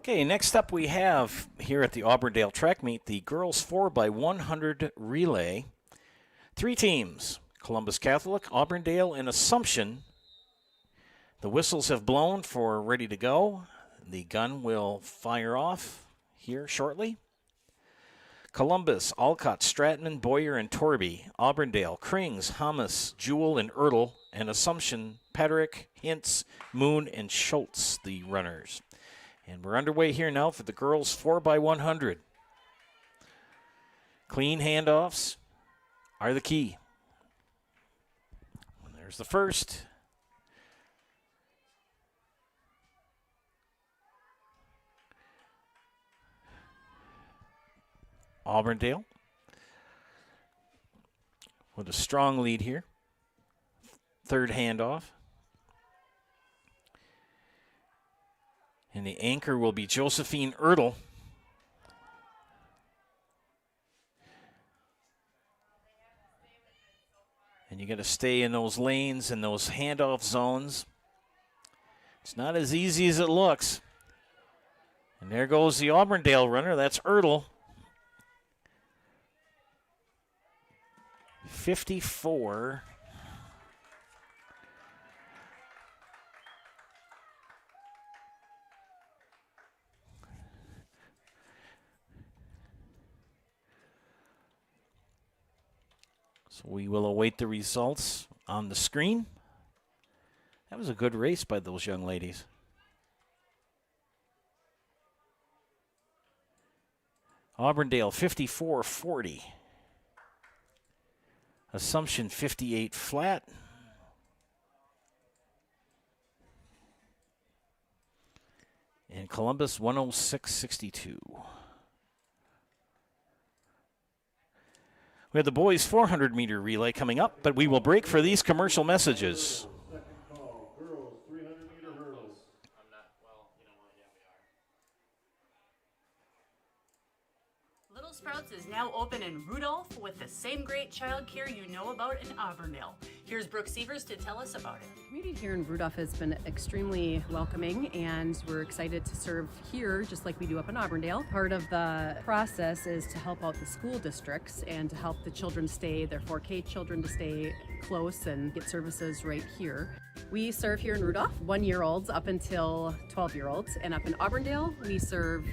Okay, next up we have here at the Auburndale track meet the girls 4x100 relay. 3 teams, Columbus Catholic, Auburndale, and Assumption. The whistles have blown for ready to go. The gun will fire off here shortly. Columbus, Alcott, Stratman, Boyer, and Torby. Auburndale, Krings, Hamas, Jewell, and Ertl. And Assumption, Patrick, Hintz, Moon, and Schultz, the runners. And we're underway here now for the girls 4x100. Clean handoffs are the key. And there's the first. Auburndale with a strong lead here. Third handoff. And the anchor will be Josephine Ertl. And you got to stay in those lanes and those handoff zones. It's not as easy as it looks. And there goes the Auburndale runner. That's Ertl. 54. So we will await the results on the screen. That was a good race by those young ladies. Auburndale 54-40. Assumption 58 flat. And Columbus 106.62. We have the boys 400-meter relay coming up, but we will break for these commercial messages. Girls 300-meter hurdles. Little Sprouts is now open in Rudolph with the same great childcare you know about in Auburndale. Here's Brooke Sievers to tell us about it. The community here in Rudolph has been extremely welcoming, and we're excited to serve here just like we do up in Auburndale. Part of the process is to help out the school districts and to help the children stay, their 4K children to stay close and get services right here. We serve here in Rudolph 1-year-olds up until 12-year-olds, and up in Auburndale we serve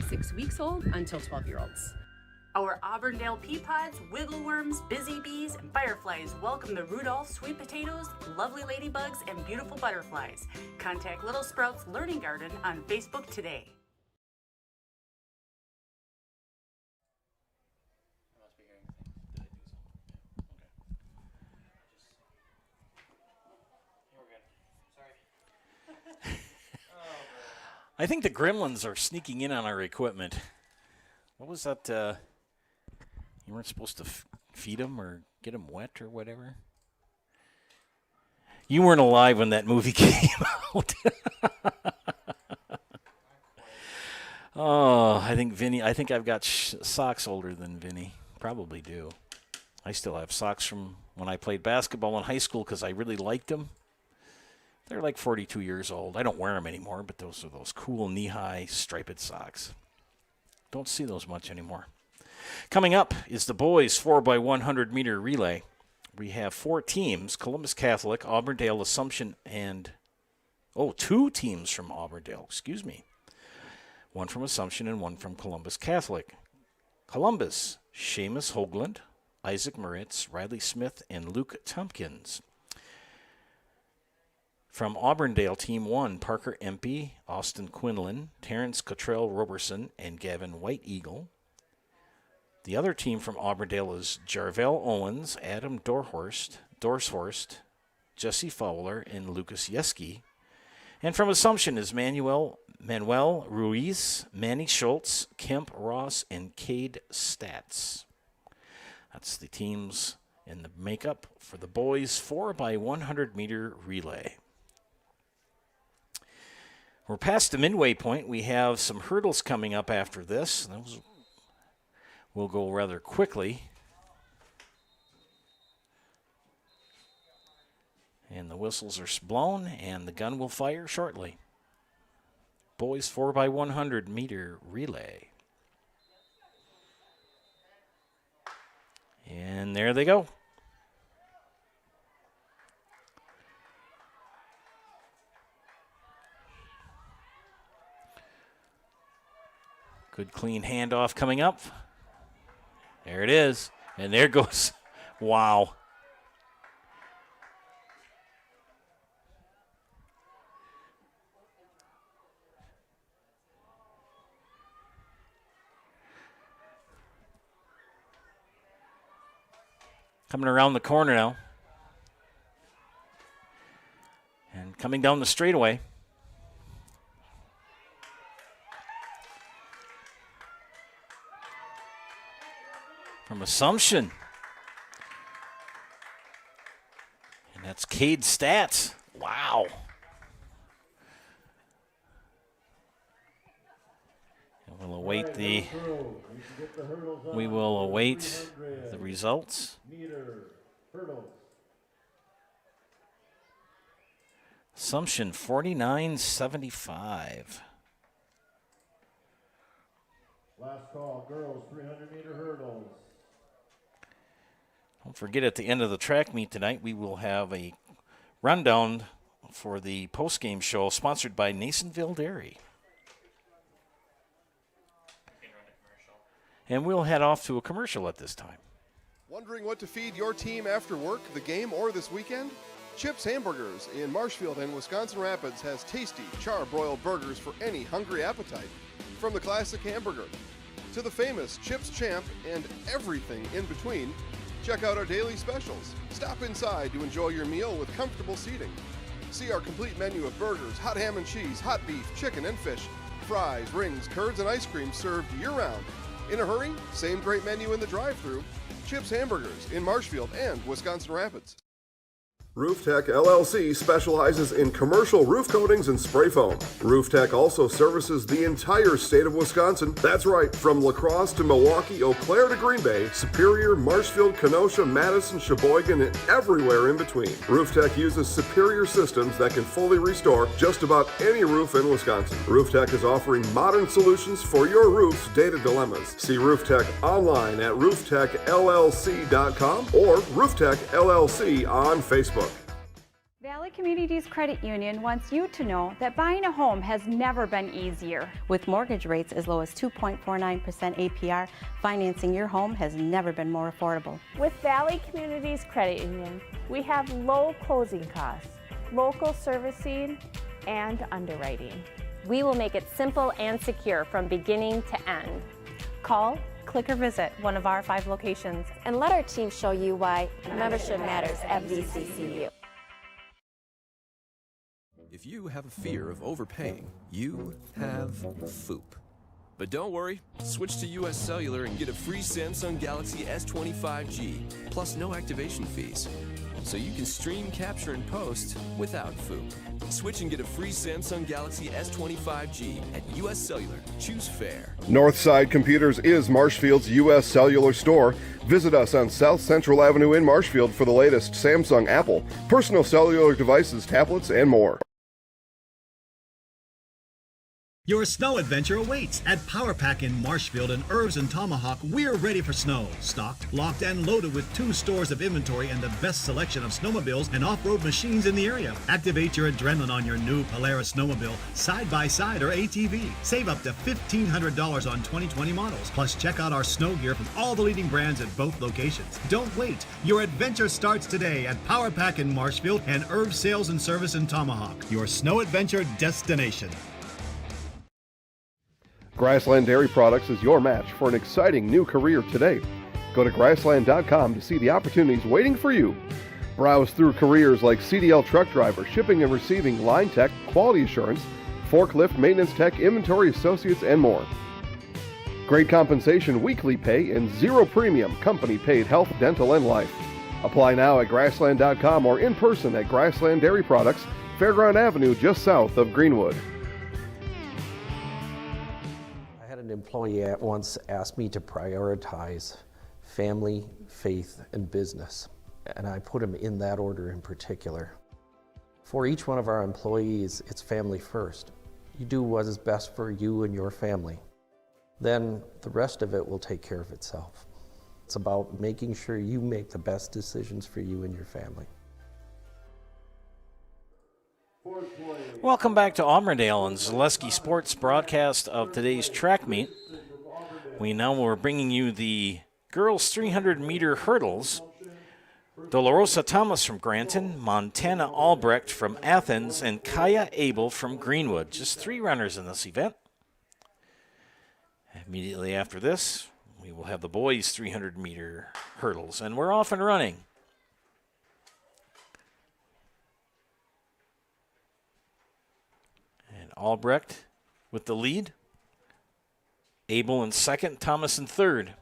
6 weeks old until 12-year-olds. Our Auburndale pea pods, wiggle worms, busy bees, and fireflies welcome the Rudolph sweet potatoes, lovely ladybugs, and beautiful butterflies. Contact Little Sprouts Learning Garden on Facebook today. I think the gremlins are sneaking in on our equipment. What was that? You weren't supposed to feed them or get them wet or whatever? You weren't alive when that movie came out. Oh, I think I've got socks older than Vinny. Probably do. I still have socks from when I played basketball in high school because I really liked them. They're like 42 years old. I don't wear them anymore, but those are those cool knee-high striped socks. Don't see those much anymore. Coming up is the boys 4x100-meter relay. We have 4 teams, Columbus Catholic, Auburndale, Assumption, and 2 teams from Auburndale, excuse me. 1 from Assumption and 1 from Columbus Catholic. Columbus, Seamus Hoagland, Isaac Moritz, Riley Smith, and Luke Tompkins. From Auburndale, Team 1, Parker Empey, Austin Quinlan, Terrence Cottrell Roberson, and Gavin White Eagle. The other team from Auburndale is Jarvell Owens, Adam Dorshorst, Jesse Fowler, and Lucas Yeski. And from Assumption is Manuel Ruiz, Manny Schultz, Kemp Ross, and Cade Stats. That's the teams in the makeup for the boys 4x100-meter relay. We're past the midway point. We have some hurdles coming up after this. Those will go rather quickly. And the whistles are blown, and the gun will fire shortly. boys 4x100 meter relay. And there they go. Good clean handoff coming up. There it is. And there goes. Wow. Coming around the corner now. And coming down the straightaway. From Assumption. And that's Cade Stats. Wow. And we'll await the results. Assumption 49.75. Last call, girls, 300-meter hurdles. Don't forget, at the end of the track meet tonight, we will have a rundown for the post-game show sponsored by Nasonville Dairy. And we'll head off to a commercial at this time. Wondering what to feed your team after work, the game, or this weekend? Chips Hamburgers in Marshfield and Wisconsin Rapids has tasty char-broiled burgers for any hungry appetite. From the classic hamburger to the famous Chips Champ and everything in between, check out our daily specials. Stop inside to enjoy your meal with comfortable seating. See our complete menu of burgers, hot ham and cheese, hot beef, chicken and fish, fries, rings, curds, and ice cream served year-round. In a hurry? Same great menu in the drive-thru. Chips Hamburgers in Marshfield and Wisconsin Rapids. Roof Tech LLC specializes in commercial roof coatings and spray foam. Roof Tech also services the entire state of Wisconsin. That's right, from La Crosse to Milwaukee, Eau Claire to Green Bay, Superior, Marshfield, Kenosha, Madison, Sheboygan, and everywhere in between. Roof Tech uses superior systems that can fully restore just about any roof in Wisconsin. Roof Tech is offering modern solutions for your roof's data dilemmas. See Roof Tech online at rooftechllc.com or Roof Tech LLC on Facebook. Valley Communities Credit Union wants you to know that buying a home has never been easier. With mortgage rates as low as 2.49% APR, financing your home has never been more affordable. With Valley Communities Credit Union, we have low closing costs, local servicing, and underwriting. We will make it simple and secure from beginning to end. Call, click, or visit one of our 5 locations and let our team show you why membership matters at VCCU. If you have a fear of overpaying, you have FOOP. But don't worry, switch to US Cellular and get a free Samsung Galaxy S25G, plus no activation fees. So you can stream, capture, and post without FOOP. Switch and get a free Samsung Galaxy S25G at US Cellular. Choose fair. Northside Computers is Marshfield's U.S. Cellular store. Visit us on South Central Avenue in Marshfield for the latest Samsung, Apple, personal cellular devices, tablets, and more. Your snow adventure awaits at Power Pack in Marshfield and Irvs and Tomahawk. We're ready for snow. Stocked, locked, and loaded with 2 stores of inventory and the best selection of snowmobiles and off-road machines in the area. Activate your adrenaline on your new Polaris snowmobile, side-by-side, or ATV. Save up to $1,500 on 2020 models. Plus, check out our snow gear from all the leading brands at both locations. Don't wait. Your adventure starts today at Power Pack in Marshfield and Irvs Sales and Service in Tomahawk. Your snow adventure destination. Grassland Dairy Products is your match for an exciting new career today. Go to grassland.com to see the opportunities waiting for you. Browse through careers like CDL truck driver, shipping and receiving, line tech, quality assurance, forklift, maintenance tech, inventory associates, and more. Great compensation, weekly pay, and 0 premium company-paid health, dental, and life. Apply now at grassland.com or in person at Grassland Dairy Products, Fairground Avenue, just south of Greenwood. An employee at once asked me to prioritize family, faith, and business, and I put them in that order in particular. For each one of our employees, it's family first. you do what is best for you and your family, then the rest of it will take care of itself. It's about making sure you make the best decisions for you and your family. Welcome back to Auburndale and Zaleski Sports broadcast of today's track meet. We now are bringing you the girls 300-meter hurdles. Dolorosa Thomas from Granton, Montana Albrecht from Athens, and Kaya Abel from Greenwood. Just 3 runners in this event. Immediately after this, we will have the boys 300-meter hurdles, and we're off and running. And Albrecht with the lead. Abel in second, Thomas in third.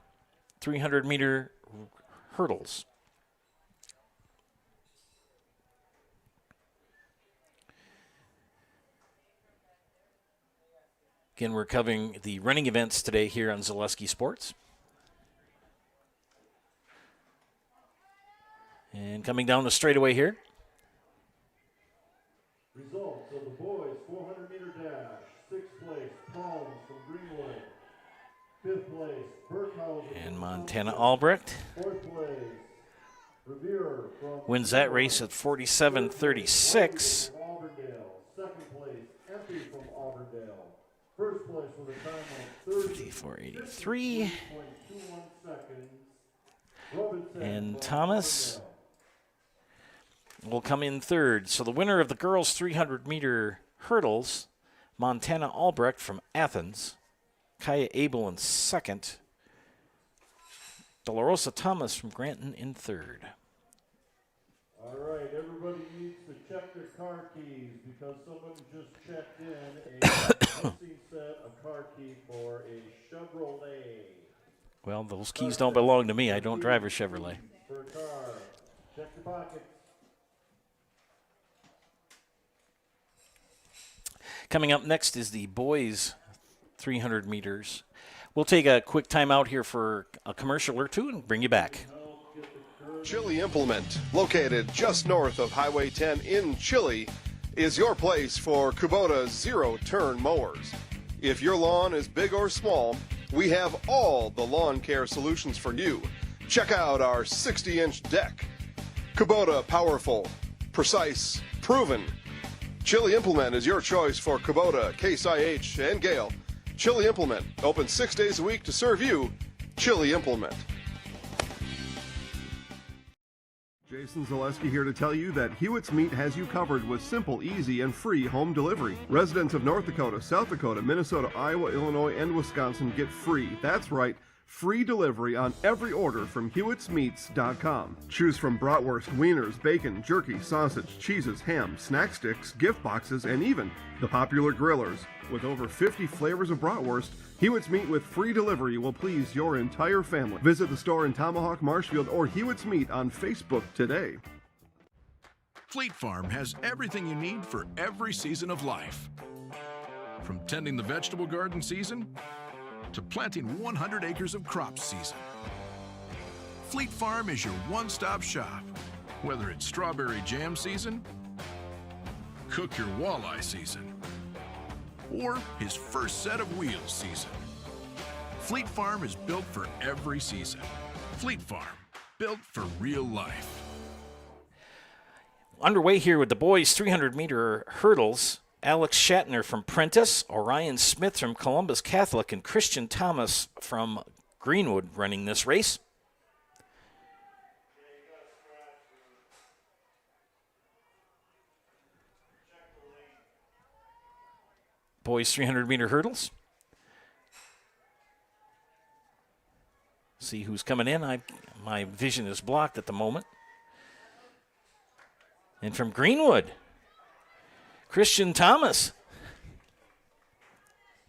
300-meter hurdles. Again, we're covering the running events today here on Zaleski Sports. And coming down the straightaway here. Results of the boys 400-meter dash. 6th place, Palms from Greenwood. 5th place, Burkhausen. And Montana Albrecht 4th place, Revere from wins that race at 47:36. Auburndale. 2nd place, Empey from Auburndale. 1st place with a time of 54:83. 30.21 seconds. Robinson And from Thomas Auburndale. will come in third. So the winner of the girls 300-meter hurdles, Montana Albrecht from Athens. Kaya Abel in second. Dolorosa Thomas from Granton in third. All right, everybody needs to check their car keys because someone just checked in a missing set of car key for a Chevrolet. Well, those keys don't belong to me. I don't drive a Chevrolet. For a car. Check your pockets. Coming up next is the boys 300 meters. We'll take a quick time out here for a commercial or two and bring you back. Chili Implement, located just north of Highway 10 in Chili, is your place for Kubota zero-turn mowers. If your lawn is big or small, we have all the lawn care solutions for you. Check out our 60-inch deck. Kubota powerful, precise, proven. Chili Implement is your choice for Kubota, Case IH, and Gale. Chili Implement, open 6 days a week to serve you. Chili Implement. Jason Zaleski here to tell you that Hewitt's Meat has you covered with simple, easy, and free home delivery. Residents of North Dakota, South Dakota, Minnesota, Iowa, Illinois, and Wisconsin get free. That's right, free delivery on every order from Hewitt'sMeats.com. Choose from bratwurst, wieners, bacon, jerky, sausage, cheeses, ham, snack sticks, gift boxes, and even the popular grillers. With over 50 flavors of bratwurst, Hewitt's Meat with free delivery will please your entire family. Visit the store in Tomahawk, Marshfield, or Hewitt's Meat on Facebook today. Fleet Farm has everything you need for every season of life. From tending the vegetable garden season to planting 100 acres of crops season. Fleet Farm is your one-stop shop. Whether it's strawberry jam season, cook your walleye season, or his first set of wheels season. Fleet Farm is built for every season. Fleet Farm, built for real life. Underway here with the boys 300-meter hurdles. Alex Shatner from Prentice, Orion Smith from Columbus Catholic, and Christian Thomas from Greenwood running this race. Boys 300-meter hurdles. See who's coming in. My vision is blocked at the moment. And from Greenwood, Christian Thomas.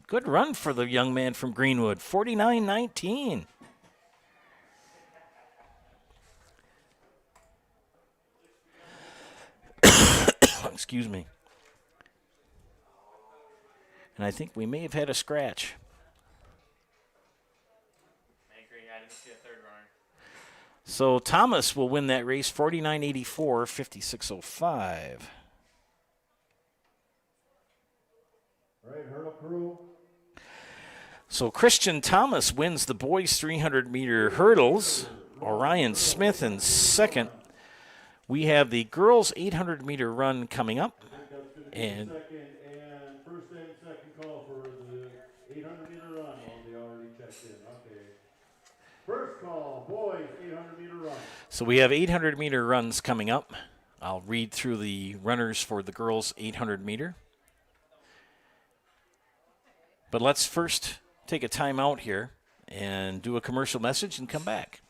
Good run for the young man from Greenwood, 49:19. Excuse me. And I think we may have had a scratch. I agree. I didn't see a third runner. So Thomas will win that race, 49.84, 56.05. All right, crew. So Christian Thomas wins the boys 300-meter hurdles. Orion Smith in second. We have the girls 800-meter run coming up. And First and second call for the 800-meter run. Oh, they already checked in. Okay. First call, boys, 800-meter run. so we have 800-meter runs coming up. I'll read through the runners for the girls 800-meter. But let's first take a time out here and do a commercial message and come back.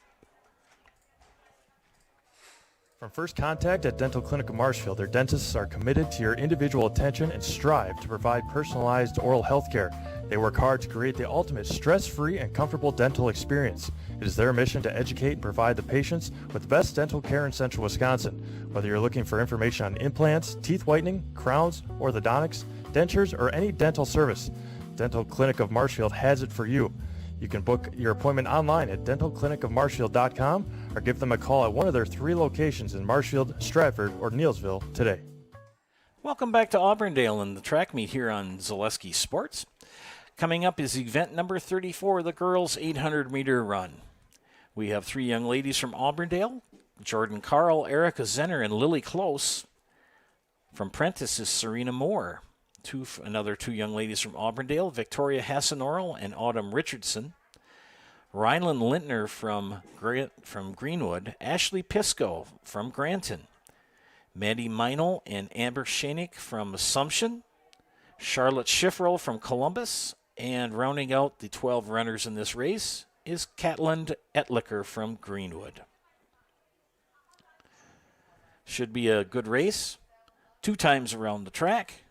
From first contact at Dental Clinic of Marshfield, their dentists are committed to your individual attention and strive to provide personalized oral health care. They work hard to create the ultimate stress-free and comfortable dental experience. It is their mission to educate and provide the patients with the best dental care in central Wisconsin. Whether you're looking for information on implants, teeth whitening, crowns, orthodontics, dentures, or any dental service, Dental Clinic of Marshfield has it for you. You can book your appointment online at dentalclinicofmarshfield.com or give them a call at one of their 3 locations in Marshfield, Stratford, or Neillsville today. Welcome back to Auburndale and the track meet here on Zaleski Sports. Coming up is event number 34, the girls 800-meter run. We have 3 young ladies from Auburndale, Jordan Carl, Erica Zenner, and Lily Close. From Prentice is Serena Moore. Another 2 young ladies from Auburndale, Victoria Hassanorel and Autumn Richardson. Rhineland Lintner from Greenwood, Ashley Pisco from Granton, Maddie Meinel and Amber Shanik from Assumption, Charlotte Schifferl from Columbus, and rounding out the 12 runners in this race is Catland Etlicker from Greenwood. Should be a good race. 2 times around the track.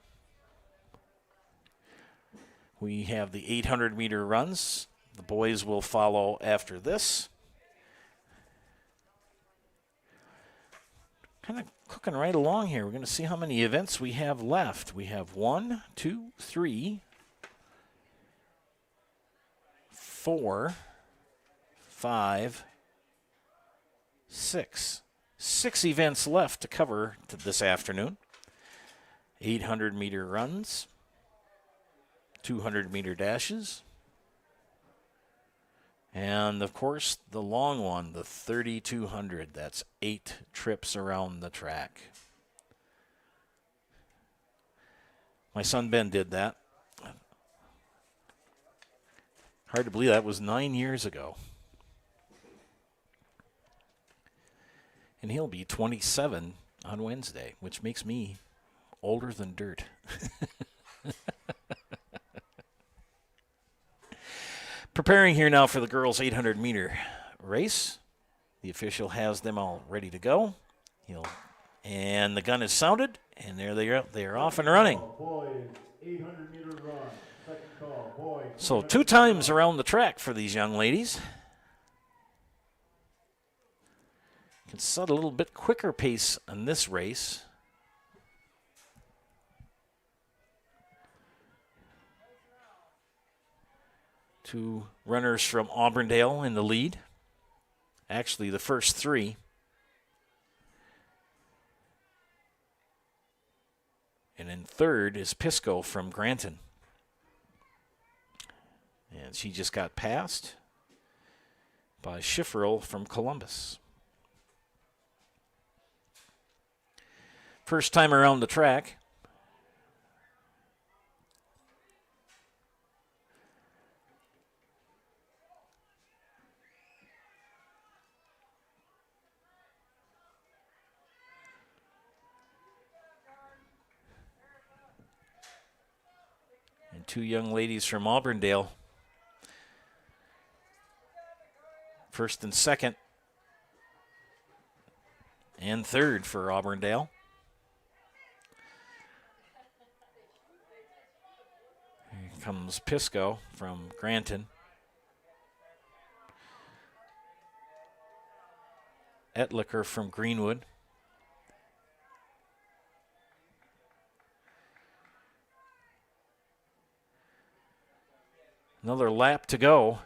We have the 800-meter runs. The boys will follow after this. Kind of cooking right along here. We're going to see how many events we have left. We have 1, 2, 3, 4, 5, 6. 6 events left to cover this afternoon. 800-meter runs. 200-meter dashes. And, of course, the long one, the 3,200. That's 8 trips around the track. My son Ben did that. Hard to believe that was 9 years ago. And he'll be 27 on Wednesday, which makes me older than dirt. Preparing here now for the girls' 800-meter race. The official has them all ready to go. And the gun is sounded, and there they are. They are off and running. So 2 times around the track for these young ladies. Can set a little bit quicker pace on this race. Two runners from Auburndale in the lead. Actually, the first 3. And in third is Pisco from Granton. And she just got passed by Schifferl from Columbus. First time around the track. And 2 young ladies from Auburndale. First and second. And third for Auburndale. Here comes Pisco from Granton. Etlicker from Greenwood. Another lap to go.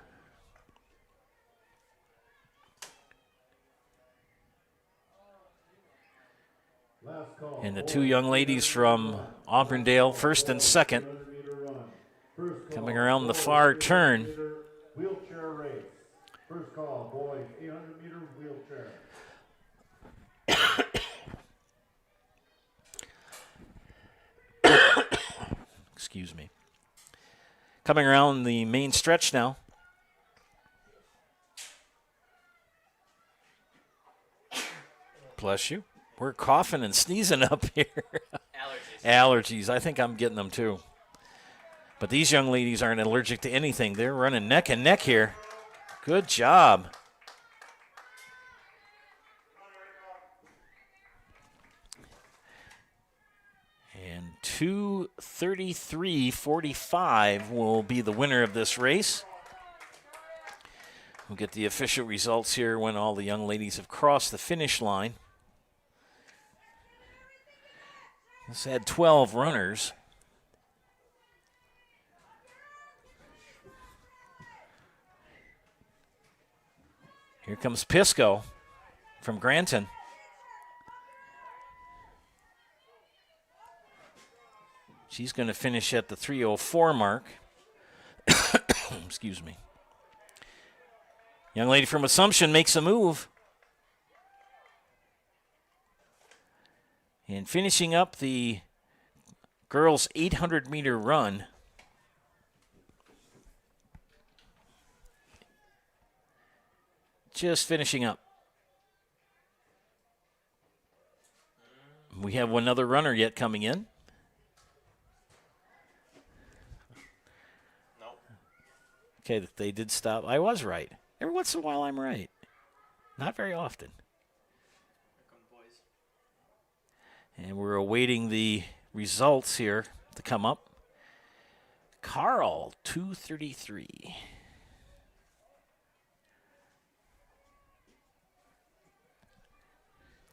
And the 2 young ladies from Auburndale, first and second. Coming around the far turn. Wheelchair race. First call, boys, 800-meter wheelchair. Excuse me. Coming around the main stretch now. Bless you. We're coughing and sneezing up here. Allergies. I think I'm getting them too. But these young ladies aren't allergic to anything. They're running neck and neck here. Good job. And 2:33.45 will be the winner of this race. We'll get the official results here when all the young ladies have crossed the finish line. This had 12 runners. Here comes Pisco from Granton. She's going to finish at the 3:04 mark. Excuse me. Young lady from Assumption makes a move. And finishing up the girls' 800-meter run. Just finishing up. We have one other runner yet coming in. Nope. Okay, they did stop. I was right. Every once in a while I'm right. Not very often. And we're awaiting the results here to come up. Carl, 2:33.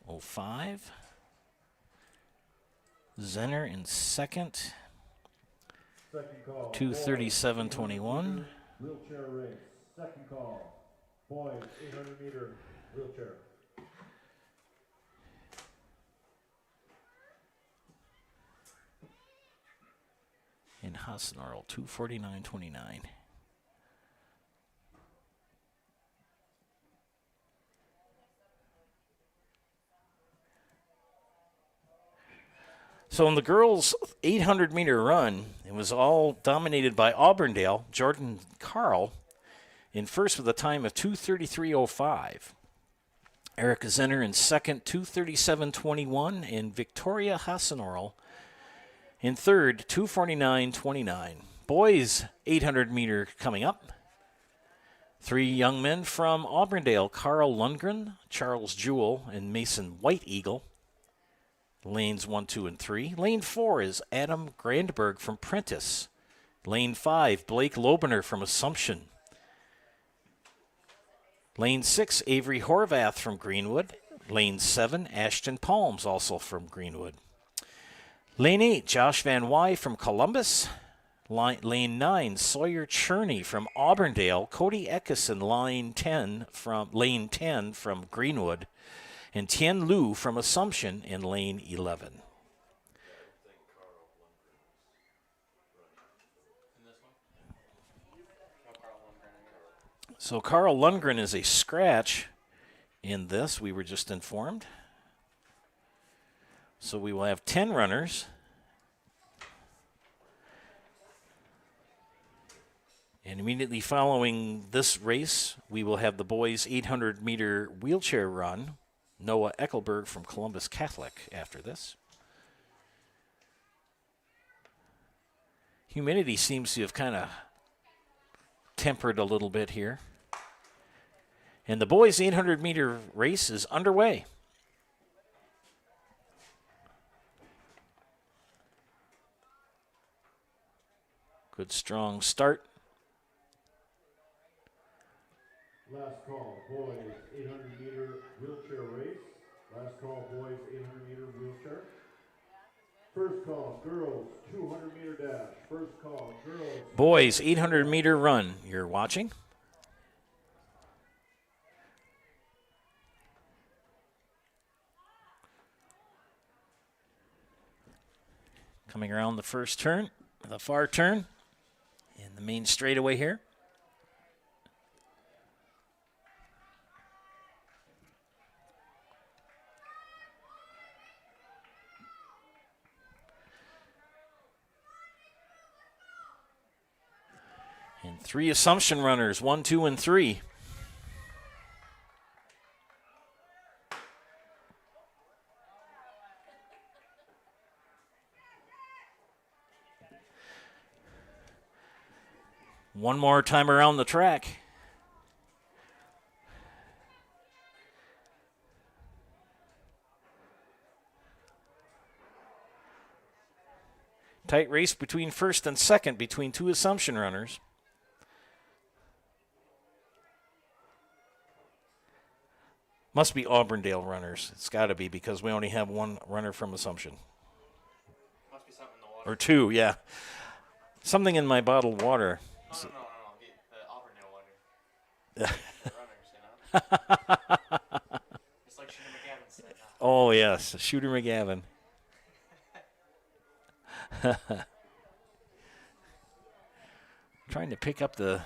.05. Zenner in second. 2:37.21. Wheelchair race. Second call. Boys, 800-meter wheelchair. And Hasnarl, 2:49.29. So in the girls' 800-meter run, it was all dominated by Auburndale. Jordan Carl in first with a time of 2:33.05. Erica Zenner in second, 2:37.21. And Victoria Hasnarl in third, 2:49.29. Boys' 800-meter coming up. Three young men from Auburndale, Carl Lundgren, Charles Jewell, and Mason White Eagle. Lanes 1, 2, and 3. Lane 4 is Adam Grandberg from Prentice. Lane 5, Blake Lobener from Assumption. Lane 6, Avery Horvath from Greenwood. Lane 7, Ashton Palms, also from Greenwood. Lane 8, Josh Van Wy from Columbus. Lane 9, Sawyer Cherney from Auburndale. Cody Eckison, Lane 10 from Greenwood. And Tien Lu from Assumption in lane 11. So Carl Lundgren is a scratch in this, we were just informed. So we will have 10 runners. And immediately following this race, we will have the boys' 800-meter wheelchair run. Noah Eckelberg from Columbus Catholic after this. Humidity seems to have kind of tempered a little bit here. And the boys' 800-meter race is underway. Good strong start. Last call, boys, 800-meter wheelchair race. Last call, boys, 800-meter wheelchair. First call, girls, 200-meter dash. First call, girls. Boys, 800-meter run. You're watching. Coming around the first turn, the far turn. And The main straightaway here. And 3 Assumption runners, 1, 2, and 3. One more time around the track. Tight race between first and second between 2 Assumption runners. Must be Auburndale runners. It's got to be because we only have 1 runner from Assumption. Must be something in the water. Or 2, yeah. Something in my bottled water. No. The Auburndale water. The runners, It's like Shooter McGavin said. Oh, yes. Shooter McGavin. Trying to pick up the...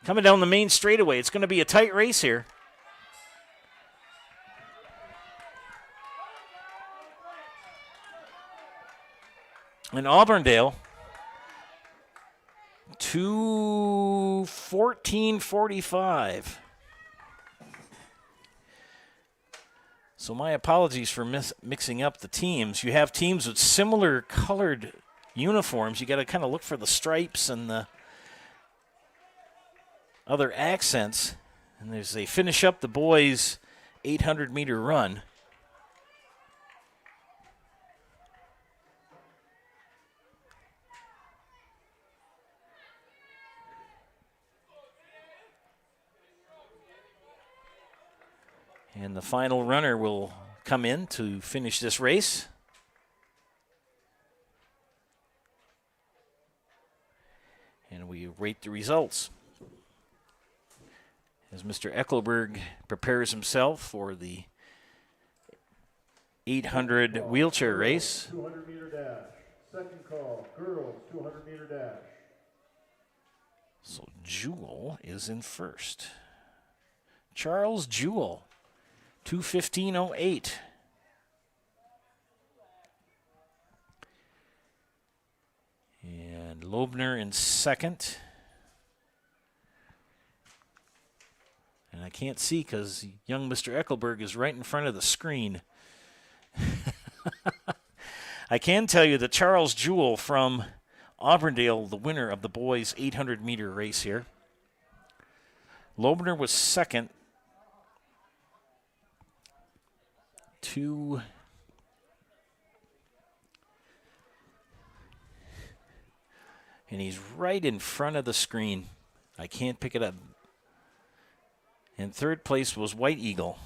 Coming down the main straightaway. It's going to be a tight race here. And Auburndale, 2:14:45. So my apologies for mixing up the teams. You have teams with similar colored uniforms. You got to kind of look for the stripes and the other accents. And as they finish up the boys' 800-meter run. And the final runner will come in to finish this race. And we rate the results. As Mr. Eckelberg prepares himself for the 800 wheelchair race. 200-meter dash. Second call, girls 200-meter dash. So Jewel is in first. Charles Jewel, 2:15:08. And Loebner in second. And I can't see because young Mr. Eckelberg is right in front of the screen. I can tell you that Charles Jewell from Auburndale, the winner of the boys' 800-meter race here. Loebner was second. And he's right in front of the screen. I can't pick it up. And third place was White Eagle.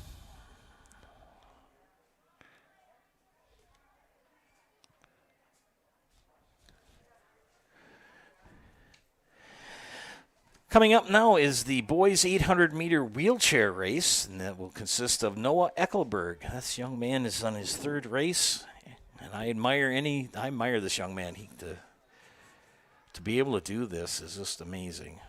Coming up now is the boys' 800-meter wheelchair race, and that will consist of Noah Eckelberg. This young man is on his third race, and I admire this young man. To be able to do this is just amazing.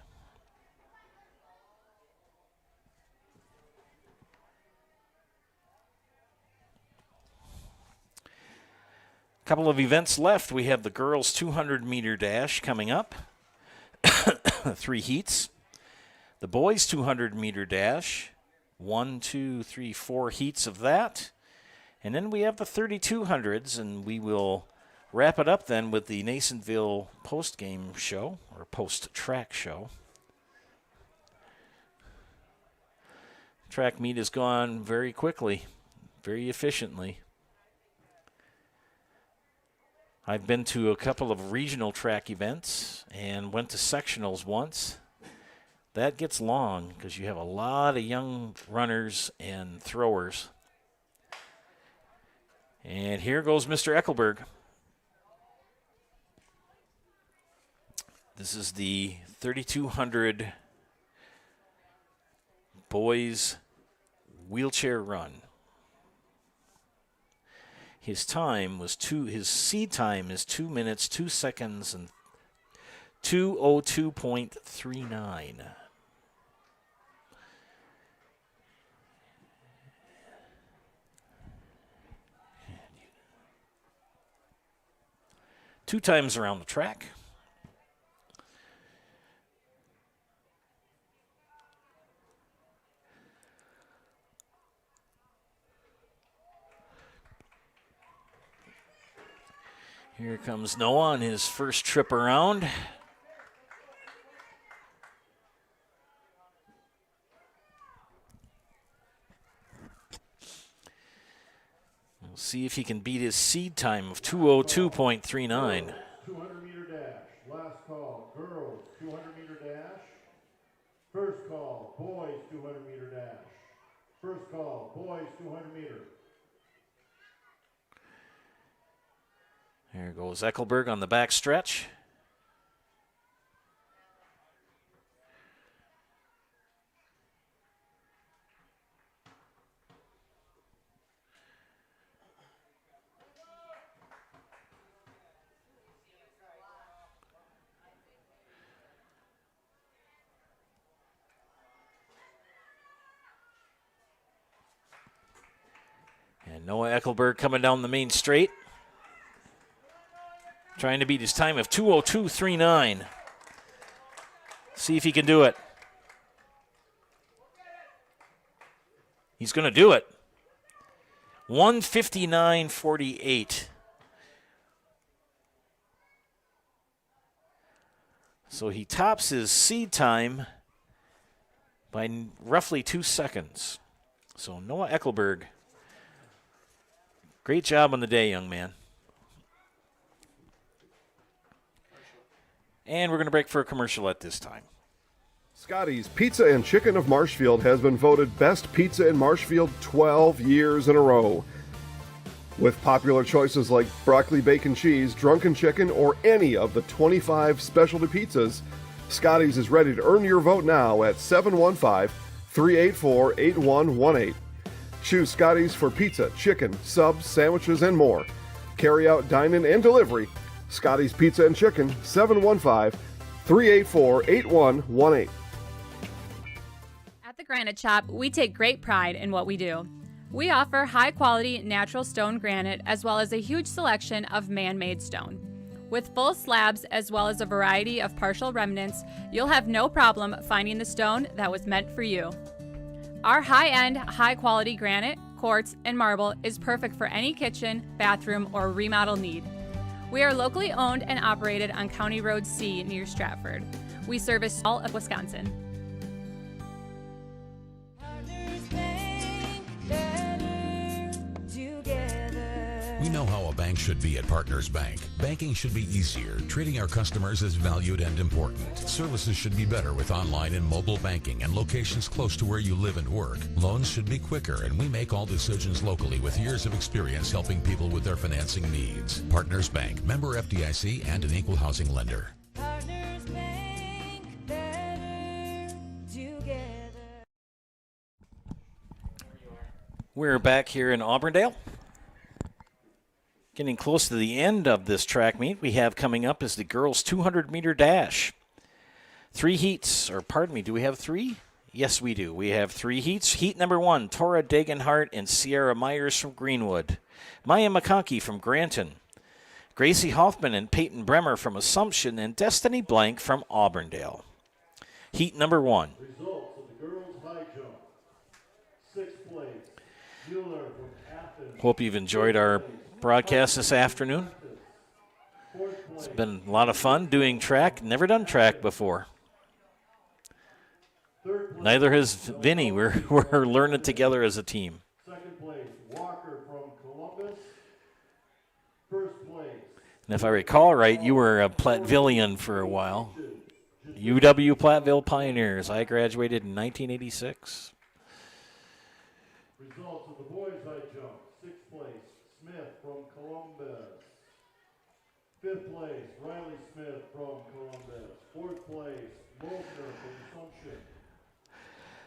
Couple of events left. We have the girls' 200-meter dash coming up. 3 heats. The boys' 200-meter dash. 1, 2, 3, 4 heats of that. And then we have the 3200s, and we will wrap it up then with the Nasonville post-game show, or post-track show. Track meet has gone very quickly, very efficiently. I've been to a couple of regional track events and went to sectionals once. That gets long because you have a lot of young runners and throwers. And here goes Mr. Eckelberg. This is the 3200 boys wheelchair run. His time was his seed time is 2 minutes, 2 seconds, and 2:02.39. Two times around the track. Here comes Noah on his first trip around. We'll see if he can beat his seed time of 2:02.39. 200-meter dash. Last call, girls 200-meter dash. First call, boys 200-meter dash. First call, boys 200-meter. There goes Eckelberg on the back stretch. And Noah Eckelberg coming down the main straight, trying to beat his time of 2:02.39. See if he can do it. He's going to do it. 1:59.48. So he tops his seed time by roughly 2 seconds. So Noah Eckelberg, great job on the day, young man. And we're going to break for a commercial at this time. Scotty's Pizza and Chicken of Marshfield has been voted best pizza in Marshfield 12 years in a row. With popular choices like broccoli, bacon, cheese, drunken chicken, or any of the 25 specialty pizzas, Scotty's is ready to earn your vote now at 715-384-8118. Choose Scotty's for pizza, chicken, subs, sandwiches, and more. Carry out, dine-in, and delivery. Scotty's Pizza and Chicken, 715-384-8118. At the Granite Shop, we take great pride in what we do. We offer high-quality natural stone granite as well as a huge selection of man-made stone. With full slabs as well as a variety of partial remnants, you'll have no problem finding the stone that was meant for you. Our high-end, high-quality granite, quartz, and marble is perfect for any kitchen, bathroom, or remodel need. We are locally owned and operated on County Road C near Stratford. We service all of Wisconsin. We know how a bank should be at Partners Bank. Banking should be easier. Treating our customers as valued and important. Services should be better with online and mobile banking and locations close to where you live and work. Loans should be quicker, and we make all decisions locally with years of experience helping people with their financing needs. Partners Bank, member FDIC, and an equal housing lender. Partners Bank, better together. We're back here in Auburndale. Getting close to the end of this track meet, we have coming up is the girls' 200-meter dash. 3 heats, or pardon me, do we have 3? Yes, we do. We have 3 heats. Heat number 1, Tora Dagenhart and Sierra Myers from Greenwood. Maya McConkey from Granton. Gracie Hoffman and Peyton Bremer from Assumption, and Destiny Blank from Auburndale. Heat number 1. Results of the girls' high jump. 6th place, Mueller from Athens. Hope you've enjoyed our broadcast this afternoon. It's been a lot of fun doing track. Never done track before. Neither has Vinny. We're learning together as a team. 2nd place, Walker from Columbus. 1st place. And if I recall right, you were a Plattevillean for a while. UW Platteville Pioneers. I graduated in 1986. Results of the boys' high jump. 6th place, Smith from Columbus. 5th place, Riley Smith from Columbus. 4th place, Moultner from Assumption.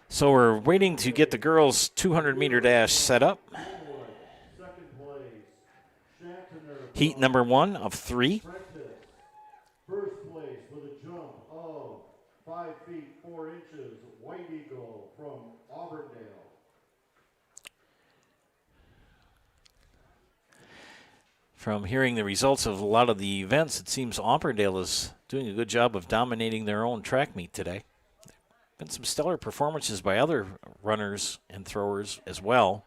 So we're waiting to get the girls' 200-meter dash set up. 2nd place, Shatner. Heat number 1 of 3. 1st place for the jump. inches, White Eagle from Auburndale. From hearing the results of a lot of the events, it seems Auburndale is doing a good job of dominating their own track meet today. Been some stellar performances by other runners and throwers as well.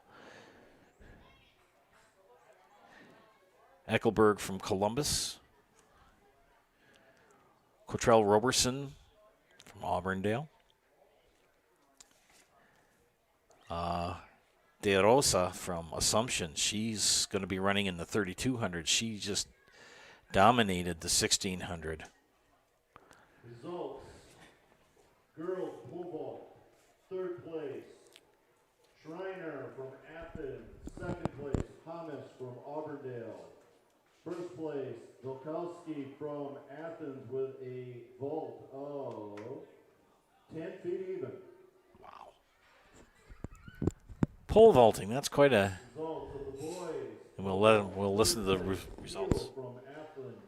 Eckelberg from Columbus. Cottrell Roberson from Auburndale. De Rosa from Assumption. She's going to be running in the 3200. She just dominated the 1600. Results. Girls pole vault, third place. Schreiner from Athens, second place. Thomas from Auburndale. First place, Volkowski from Athens with a vault of 10 feet even. Pole vaulting, that's quite a... Results of the boys. And we'll listen to the results. From Athens.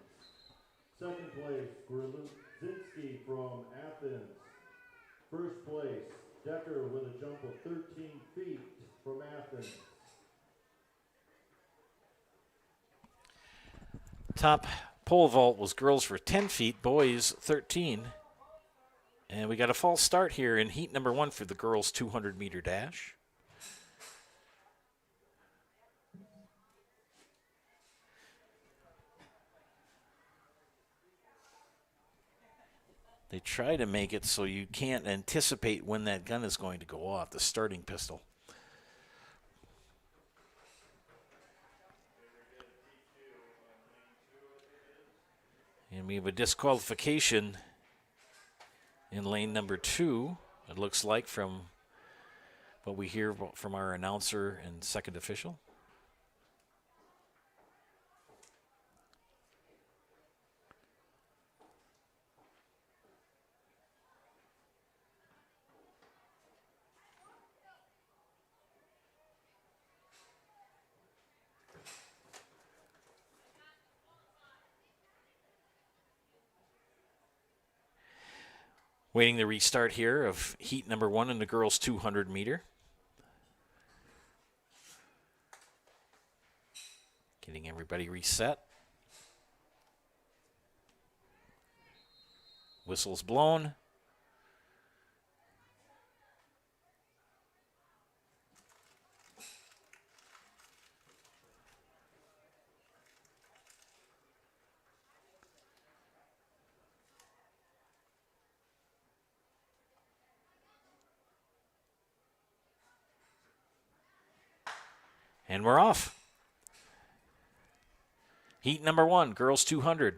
Second place, Grzinski from Athens. First place, Decker with a jump of 13 feet from Athens. Top pole vault was girls for 10 feet, boys 13. And we got a false start here in heat number 1 for the girls 200-meter dash. They try to make it so you can't anticipate when that gun is going to go off, the starting pistol. And we have a disqualification in lane number 2, it looks like, from what we hear from our announcer and second official. Waiting the restart here of heat number 1 in the girls 200 meter. Getting everybody reset. Whistles blown. And we're off. Heat number 1, girls 200.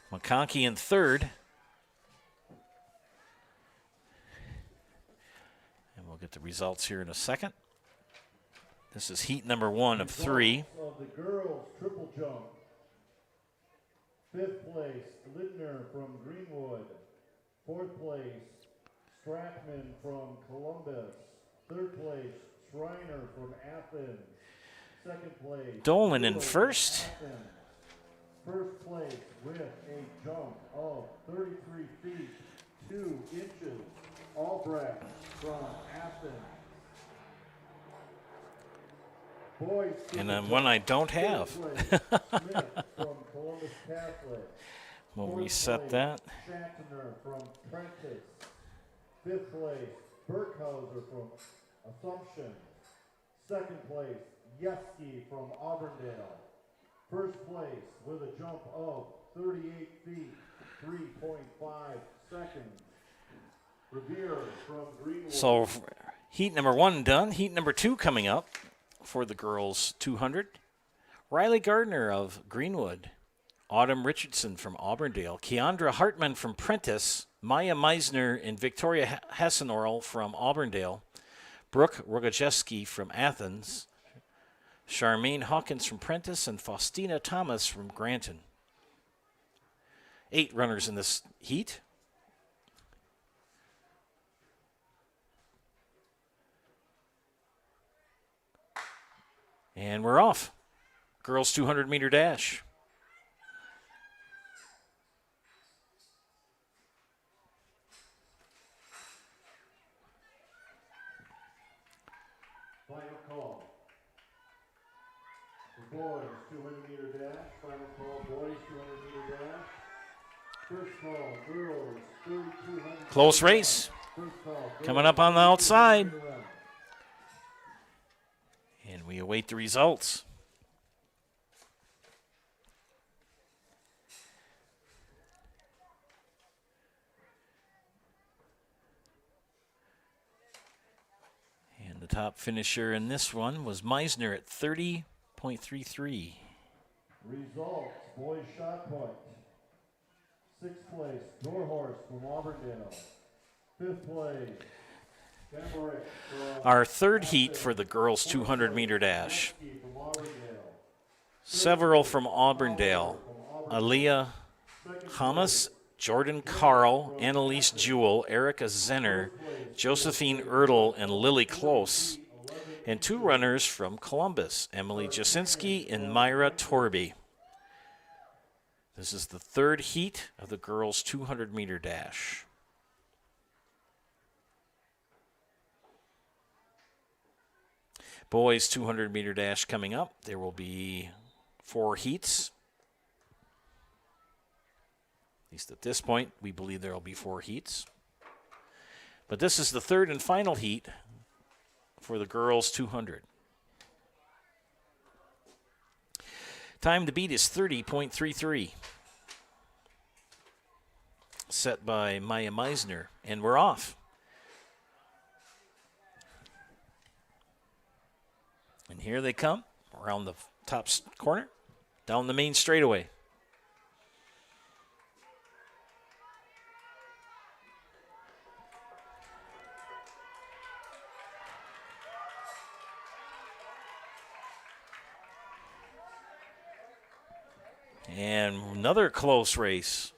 McConkey in third. Get the results here in a second. This is heat number 1 of 3. Of the girls triple jump. Fifth place, Lindner from Greenwood. Fourth place, Stratman from Columbus. Third place, Schreiner from Athens. Second place, Dolan in first. Athens. First place with a jump of 33 feet, 2 inches. Albrecht from Athens. Boys and then one I don't have. Smith from Columbus Catholic. We'll Fourth reset place, that. Shatner from Prentice. Fifth place, Burkhauser from Assumption. Second place, Yeski from Auburndale. First place with a jump of 38 feet, 3.5 seconds. Revere from Greenwood. So heat number 1 done. Heat number 2 coming up for the girls 200. Riley Gardner of Greenwood. Autumn Richardson from Auburndale. Keandra Hartman from Prentice. Maya Meisner and Victoria Hassenorl from Auburndale. Brooke Rogajeski from Athens. Charmaine Hawkins from Prentice and Faustina Thomas from Granton. 8 runners in this heat. And we're off. Girls 200 meter dash. Final call. For boys 200 meter dash. Final call, boys 200 meter dash. First call, girls 3200. Close race. First call, Coming up on the outside. And we await the results. And the top finisher in this one was Meisner at 30.33. Results, boys shot put. 6th place, Dorhorst from Auburndale. 5th place, Gamerick from Our third heat for the girls 200 meter dash. Several from Auburndale. Aaliyah Hamas, Jordan Carl, Annalise Jewell, Erica Zenner, Josephine Ertl, and Lily Close. And 2 runners from Columbus, Emily Jasinski and Myra Torby. This is the third heat of the girls 200 meter dash. Boys 200 meter dash coming up. There will be 4 heats. At least at this point, we believe there will be 4 heats. But this is the third and final heat for the girls 200. Time to beat is 30.33. Set by Maya Meisner. And we're off. And here they come around the top corner, down the main straightaway. And another close race.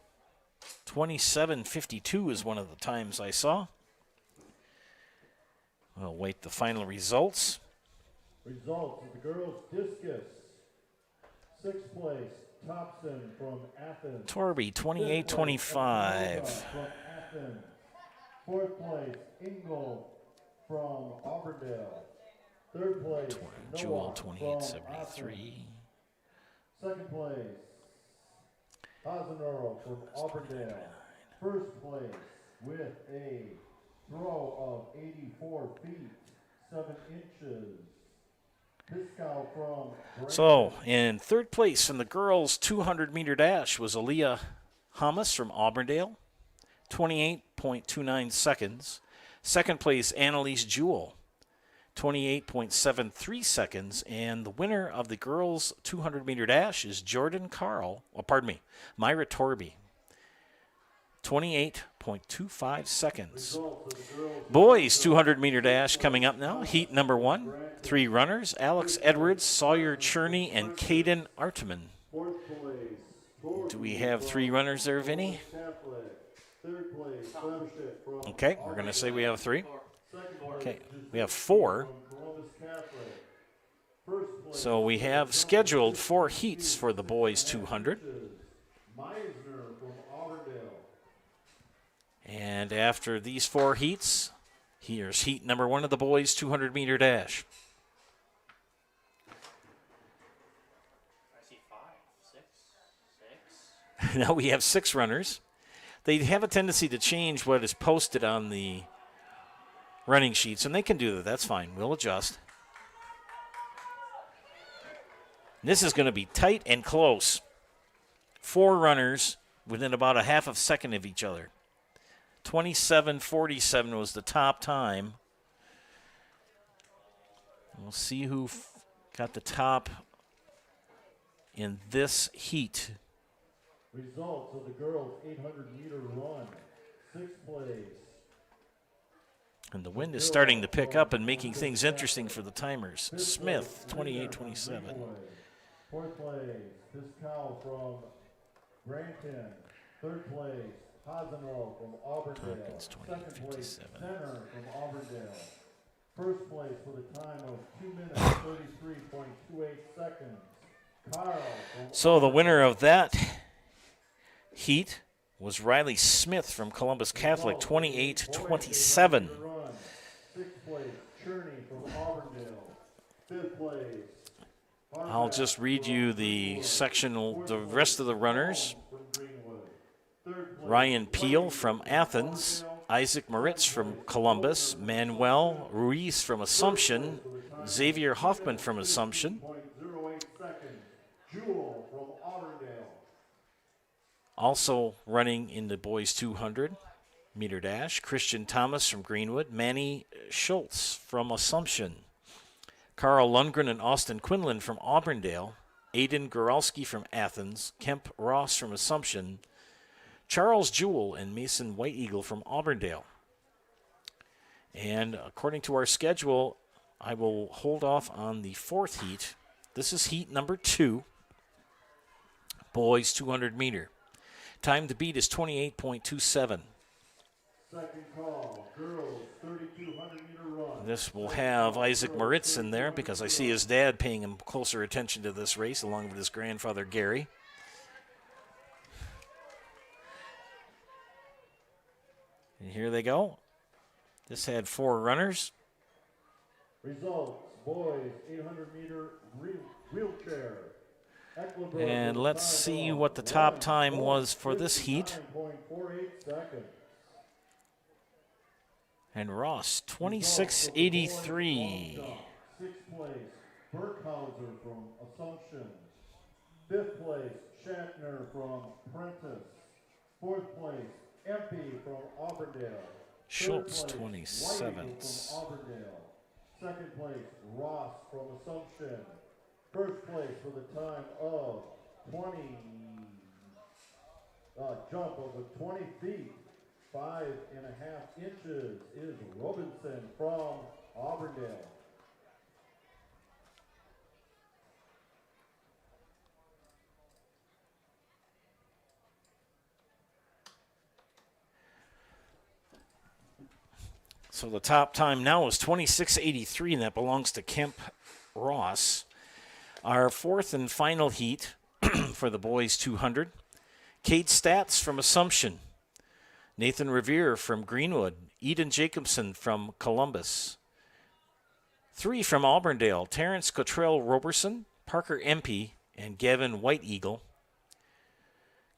27:52 is one of the times I saw. We'll wait the final results. Results of the girls discus. 6th place, Thompson from Athens. Torby, 28-25. From Athens. 4th place, Engel from Auburndale. 3rd place, Jewel, Noah 28-73. 2nd place, Hasenero from Auburndale. 1st place with a throw of 84 feet, 7 inches. Piscow from So, in third place in the girls 200 meter dash was Aaliyah Hamas from Auburndale, 28.29 seconds. Second place, Annalise Jewell, 28.73 seconds. And the winner of the girls 200 meter dash is Myra Torby, 28.25 seconds. Boys 200 meter dash coming up now. Heat number 1. 3 runners, Alex Edwards, Sawyer Cherney, and Caden Artman. Do we have 3 runners there, Vinny? Okay, we're going to say we have 3. Okay, we have 4. So we have scheduled 4 heats for the boys 200. And after these 4 heats, here's heat number 1 of the boys 200 meter dash. I see 5, 6, 6. Now we have 6 runners. They have a tendency to change what is posted on the running sheets, and they can do that. That's fine. We'll adjust. This is going to be tight and close. 4 runners within about a half of a second of each other. 27:47 was the top time. We'll see who got the top in this heat. Results of the girls 800 meter run. 6th place, And the wind is starting to pick up and making things interesting for the timers. Smith, 28-27. Fourth place, Piscal from Granton. Third place, Hasenlo from Auburndale. Tompkins, Second place, 28-57. Center from Auburndale. First place with a time of 2 minutes, 33.28 seconds. Carl from So the winner of that heat was Riley Smith from Columbus Catholic, 28-27. Sixth place, Cherney from Auburndale. Fifth place, I'll just read you the rest of the runners. Ryan Peel from Athens, Isaac Moritz from Columbus, Manuel Ruiz from Assumption, Xavier Hoffman from Assumption. Jewel from Auburndale. Also running in the boys 200 meter dash, Christian Thomas from Greenwood, Manny Schultz from Assumption, Carl Lundgren and Austin Quinlan from Auburndale, Aiden Goralski from Athens, Kemp Ross from Assumption, Charles Jewell and Mason White Eagle from Auburndale. And according to our schedule, I will hold off on the fourth heat. This is heat number 2, boys 200 meter. Time to beat is 28.27. Second call, girls 3,200 meter run. This will have Isaac Moritz in there because I see his dad paying him closer attention to this race along with his grandfather Gary. And here they go. This had 4 runners. Results, boys 800 meter wheelchair. And let's see what the top time was for this heat. 9.48 seconds. And Ross, 26.83. Sixth place, Burkhauser from Assumption. Fifth place, Shatner from Prentice. Fourth place, Empey from Auburndale. Schultz, Third place, 27. White Eagle from Auburndale. Second place, Ross from Assumption. First place with a time of 20, jump of 20 feet, 5.5 inches is Robinson from Auburndale. So the top time now is 26.83, and that belongs to Kemp Ross. Our fourth and final heat for the boys 200. Cade Stats from Assumption. Nathan Revere from Greenwood. Eden Jacobson from Columbus. 3 from Auburndale. Terrence Cottrell Roberson, Parker Empey, and Gavin White Eagle.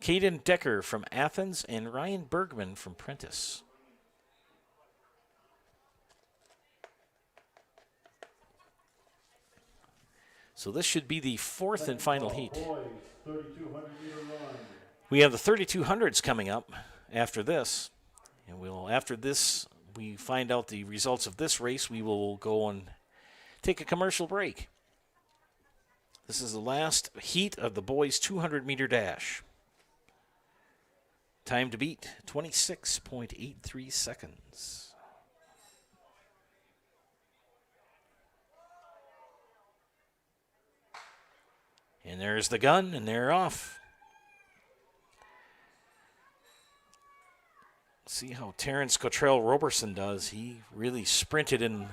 Caden Decker from Athens and Ryan Bergman from Prentice. So this should be the fourth and final heat. We have the 3200s coming up after this. And after this, we find out the results of this race, we will go and take a commercial break. This is the last heat of the boys 200 meter dash. Time to beat, 26.83 seconds. And there's the gun, and they're off. See how Terrence Cottrell Roberson does. He really sprinted in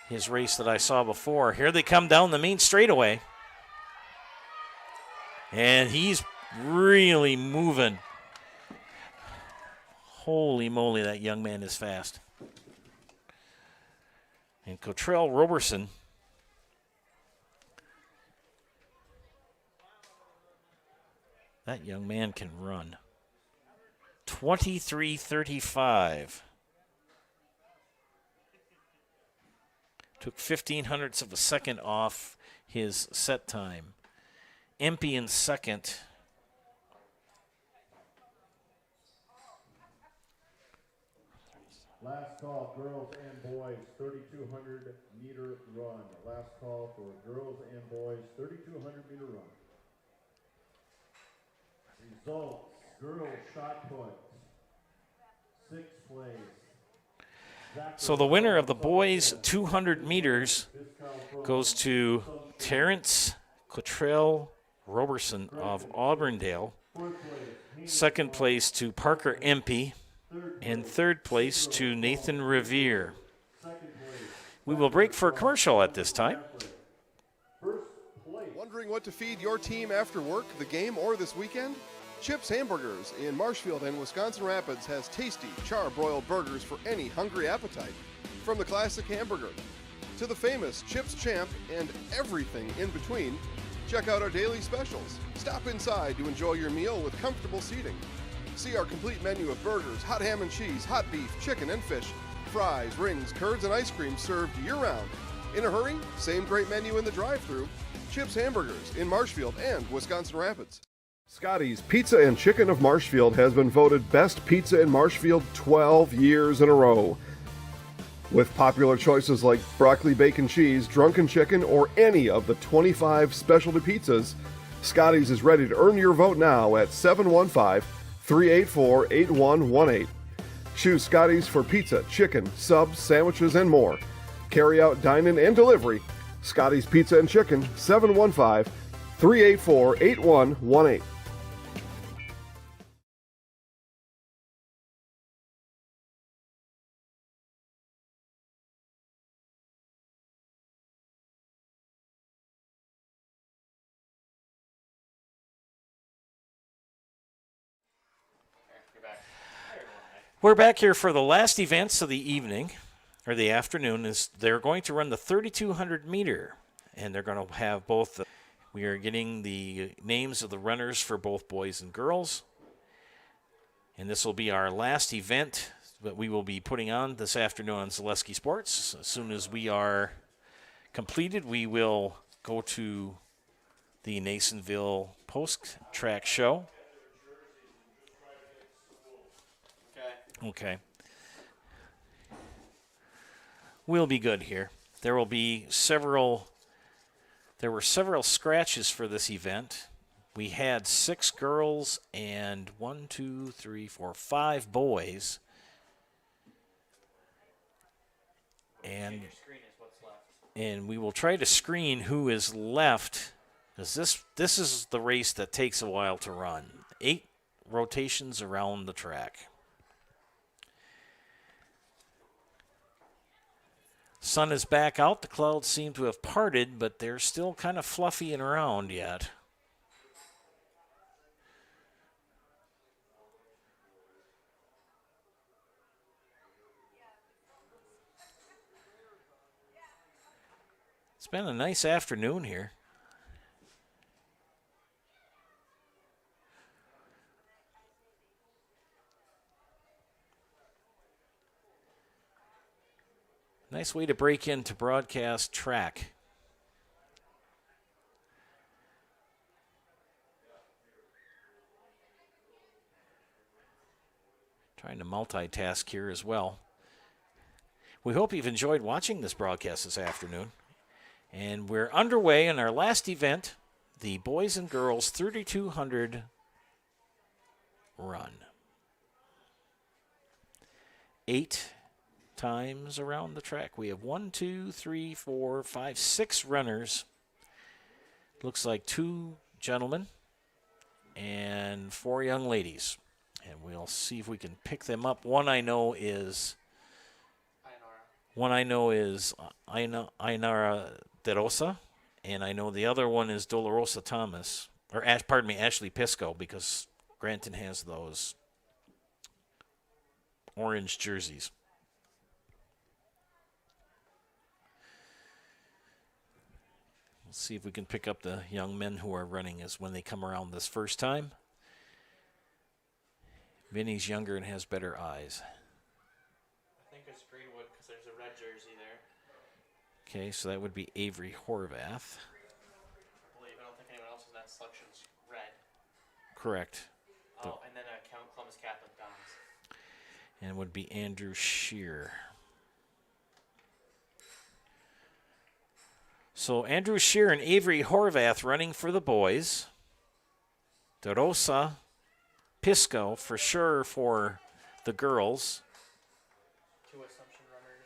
his race that I saw before. Here they come down the main straightaway. And he's really moving. Holy moly, that young man is fast. And Cottrell Roberson, that young man can run. 23:35. Took 0.15 of a second off his set time. Empey in second. Last call, girls and boys, 3,200 meter run. Last call for girls and boys, 3,200 meter run. Results, girls shot put, 6th place, So the winner of the boys 200 meters goes to Terrence Cottrell Roberson of Auburndale. Second place to Parker Empey. And third place to Nathan Revere. We will break for a commercial at this time. Wondering what to feed your team after work, the game, or this weekend? Chips Hamburgers in Marshfield and Wisconsin Rapids has tasty, char-broiled burgers for any hungry appetite. From the classic hamburger to the famous Chips Champ and everything in between, check out our daily specials. Stop inside to enjoy your meal with comfortable seating. See our complete menu of burgers, hot ham and cheese, hot beef, chicken and fish, fries, rings, curds, and ice cream served year-round. In a hurry? Same great menu in the drive-thru. Chips Hamburgers in Marshfield and Wisconsin Rapids. Scotty's Pizza and Chicken of Marshfield has been voted best pizza in Marshfield 12 years in a row. With popular choices like broccoli bacon cheese, drunken chicken, or any of the 25 specialty pizzas, Scotty's is ready to earn your vote now at 715-384-8118. Choose Scotty's for pizza, chicken, subs, sandwiches, and more. Carry out, dine-in, and delivery. Scotty's Pizza and Chicken, 715-384-8118. We're back here for the last events of the evening, or the afternoon. Is they're going to run the 3,200 meter, and they're going to have both. We are getting the names of the runners for both boys and girls, and this will be our last event that we will be putting on this afternoon on Zaleski Sports. As soon as we are completed, we will go to the Nasonville post-track show. Okay. We'll be good here. There were several scratches for this event. We had 6 girls and 5 boys. And we will try to screen who is left, because this is the race that takes a while to run. 8 rotations around the track. Sun is back out. The clouds seem to have parted, but they're still kind of fluffy and around yet. It's been a nice afternoon here. Nice way to break into broadcast track. Trying to multitask here as well. We hope you've enjoyed watching this broadcast this afternoon. And we're underway in our last event, the boys and girls 3,200 run. 8 times around the track. We have 6 runners. Looks like 2 gentlemen and 4 young ladies. And we'll see if we can pick them up. One I know is Ainara De Rosa, and I know the other one is Dolorosa Thomas, or Ashley Pisco, because Granton has those orange jerseys. We'll see if we can pick up the young men who are running as when they come around this first time. Vinny's younger and has better eyes. I think it's Greenwood because there's a red jersey there. Okay, so that would be Avery Horvath. I believe. I don't think anyone else in that selection's red. Correct. Oh, and then Columbus Catholic Dons. And would be Andrew Shear. So Andrew Shear and Avery Horvath running for the boys. De Rosa, Pisco for sure for the girls. 2 Assumption runners.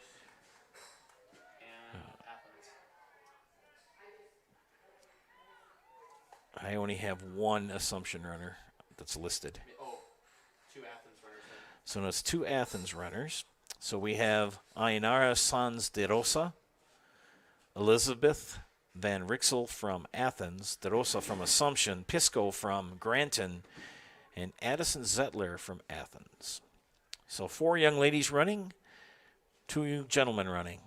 I only have one Assumption runner that's listed. Oh, 2 Athens runners then. So it's 2 Athens runners. So we have Ainara Sanz de Rosa, Elizabeth Van Rixel from Athens, de Rosa from Assumption, Pisco from Granton, and Addison Zettler from Athens. So 4 young ladies running, 2 gentlemen running.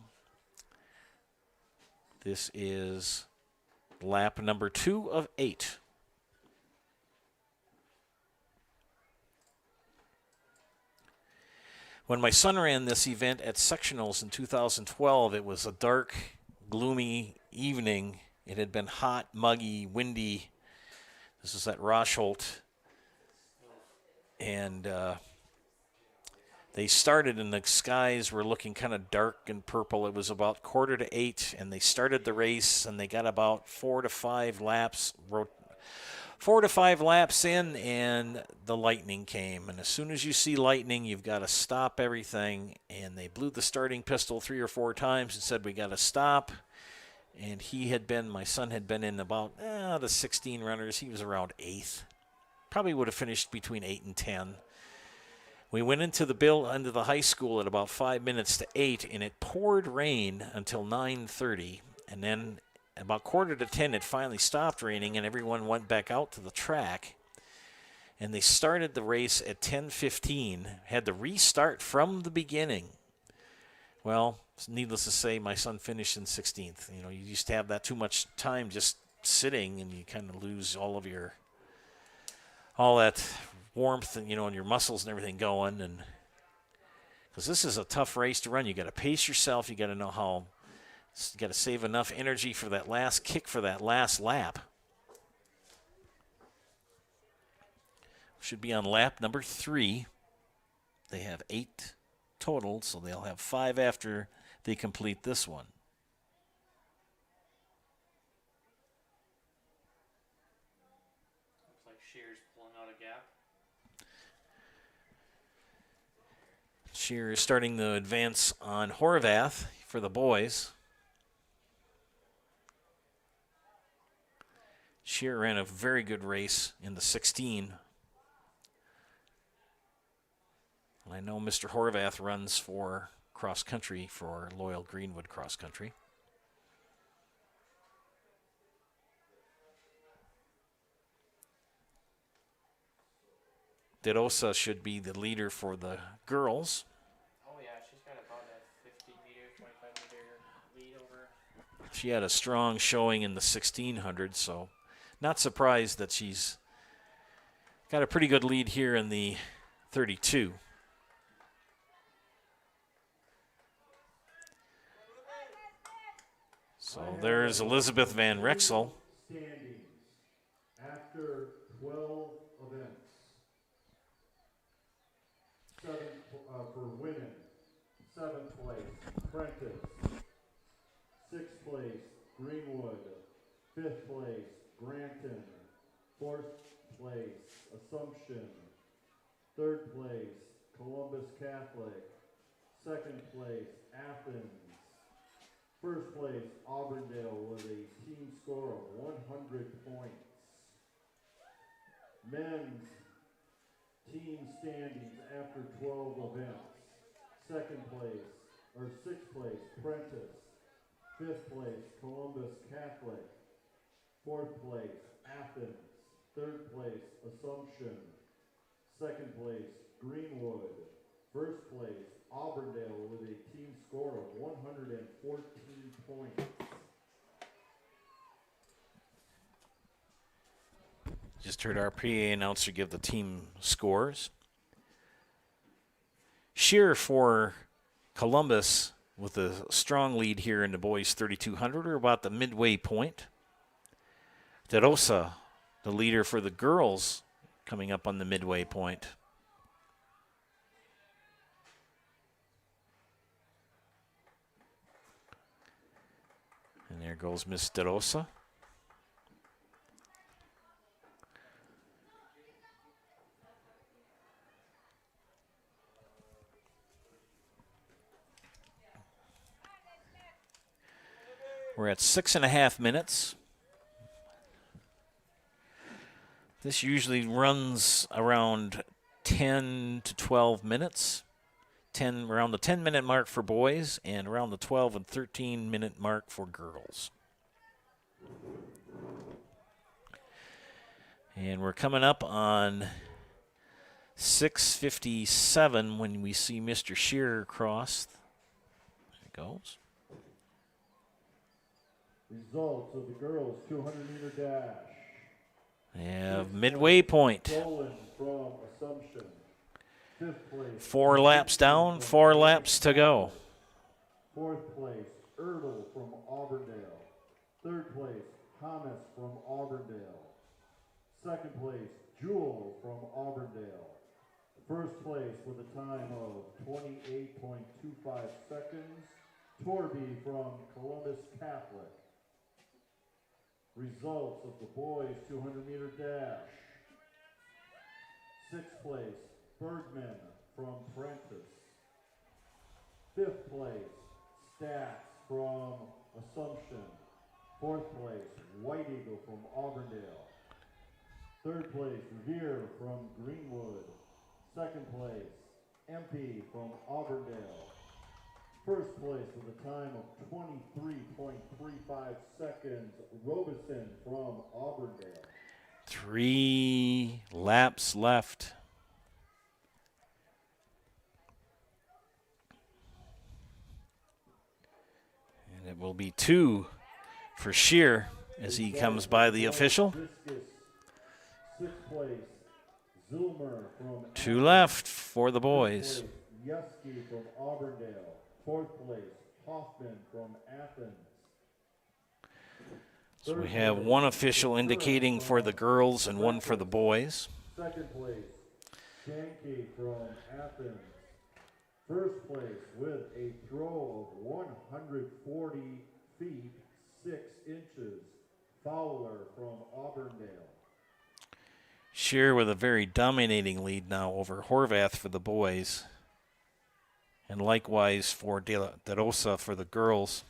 This is lap number 2 of 8. When my son ran this event at sectionals in 2012, it was a dark, gloomy evening. It had been hot, muggy, windy. This is at Rosholt. And they started and the skies were looking kind of dark and purple. It was about 7:45, and they started the race, and they got about 4 to 5 laps, 4 to 5 laps in, and the lightning came. And as soon as you see lightning, you've got to stop everything. And they blew the starting pistol 3 or 4 times and said, we got to stop. And my son had been in about the 16 runners. He was around 8th. Probably would have finished between 8 and 10. We went into the high school at about 5 minutes to 8, and it poured rain until 9:30. And then about 9:45, it finally stopped raining, and everyone went back out to the track. And they started the race at 10:15, had to restart from the beginning. Well, needless to say, my son finished in 16th. You know, you used to have that too much time just sitting, and you kind of lose all that warmth and, and your muscles and everything going. And because this is a tough race to run, you got to pace yourself. You got to know how. You got to save enough energy for that last kick for that last lap. Should be on lap number 3. They have 8 total, so they'll have 5 after they complete this one. Looks like Shear's pulling out a gap. Shear is starting the advance on Horvath for the boys. Shear ran a very good race in the 16. I know Mr. Horvath runs for cross country for Loyal Greenwood Cross Country. De Rosa should be the leader for the girls. Oh yeah, she's got about a 50-meter, 25-meter lead over. She had a strong showing in the 1600, so not surprised that she's got a pretty good lead here in the 32. So there's Elizabeth Van Rexel. Standings after 12 events. 7th for women. 7th place, Prentice. 6th place, Greenwood. 5th place, Granton. 4th place, Assumption. 3rd place, Columbus Catholic. 2nd place, Athens. 1st place, Auburndale with a team score of 100 points. Men's team standings after 12 events. 2nd place, or 6th place, Prentice. 5th place, Columbus Catholic. 4th place, Athens. 3rd place, Assumption. 2nd place, Greenwood. 1st place, Auburndale with a team score of 114 points. Just heard our PA announcer give the team scores. Shear for Columbus with a strong lead here in the boys 3200 or about the midway point. De Rosa, the leader for the girls, coming up on the midway point. And there goes Miss De Rosa. We're at 6.5 minutes. This usually runs around 10 to 12 minutes. Around the 10-minute mark for boys and around the 12 and 13-minute mark for girls. And we're coming up on 6:57 when we see Mr. Shearer cross. There it goes. Results of the girls' 200-meter dash. They have midway point. Stolen from Assumption. 5th place. 4 laps down, 4 laps to go. 4th place, Erdl from Auburndale. 3rd place, Thomas from Auburndale. 2nd place, Jewel from Auburndale. 1st place with a time of 28.25 seconds, Torby from Columbus Catholic. Results of the boys' 200-meter dash. 6th place, Bergman from Prentice. 5th place, Stacks from Assumption. 4th place, White Eagle from Auburndale. 3rd place, Revere from Greenwood. 2nd place, MP from Auburndale. 1st place with a time of 23.35 seconds, Robeson from Auburndale. 3 laps left. And it will be 2 for Shear as he comes by the official. 6th place, Zilmer from 2 left for the boys. 5th place, Yuski from Auburndale. 4th place, Hoffman from Athens. So we have 1 official indicating for the girls and 1 for the boys. 2nd place, Janke from Athens. 1st place with a throw of 140 feet 6 inches, Fowler from Auburndale. Shear with a very dominating lead now over Horvath for the boys. And likewise for De Rosa for the girls.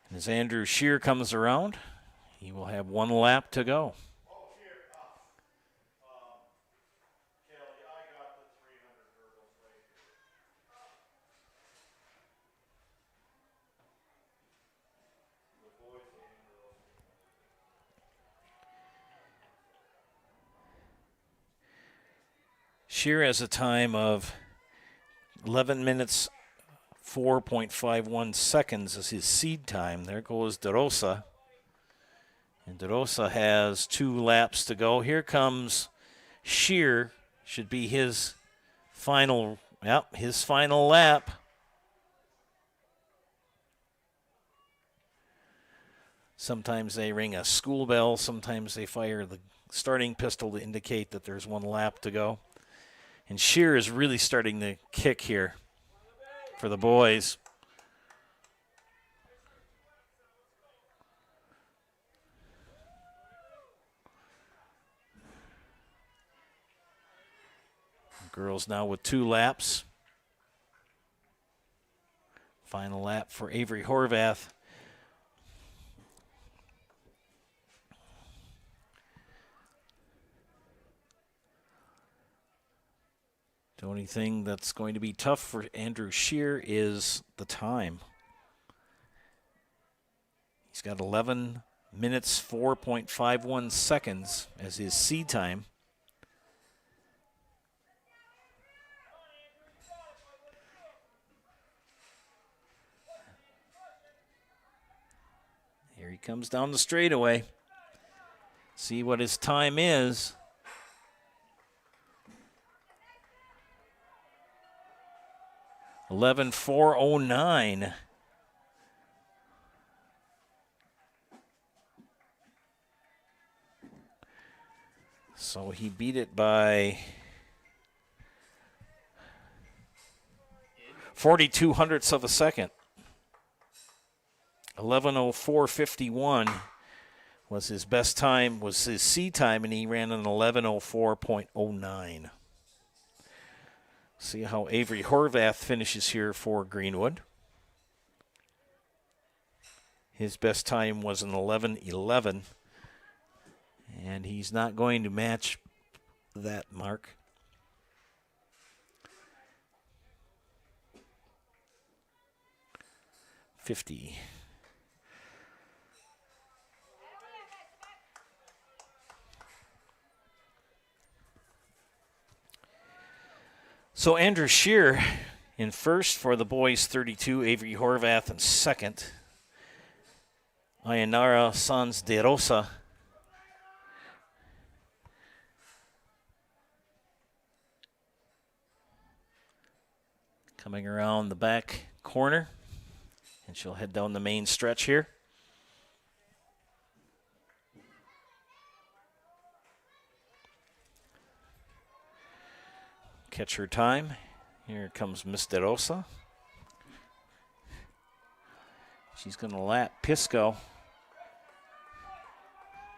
And as Andrew Shear comes around, he will have 1 lap to go. Shear has a time of 11 minutes, 4.51 seconds as his seed time. There goes DeRosa. And DeRosa has 2 laps to go. Here comes Shear. Should be his final lap. Sometimes they ring a school bell. Sometimes they fire the starting pistol to indicate that there's 1 lap to go. And Shear is really starting to kick here for the boys. Girls now with 2 laps. Final lap for Avery Horvath. The only thing that's going to be tough for Andrew Shear is the time. He's got 11 minutes, 4.51 seconds as his seed time. Here he comes down the straightaway. See what his time is. 11:409. So he beat it by 42 hundredths of a second. 11:04.51 was his best time, was his seed time, and he ran an 11:04.09. See how Avery Horvath finishes here for Greenwood. His best time was an 11:11, and he's not going to match that mark. .50. So Andrew Shear in first for the boys 32, Avery Horvath in second. Ayanara Sanz de Rosa coming around the back corner, and she'll head down the main stretch here. Catch her time. Here comes Miss De Rosa. She's going to lap Pisco.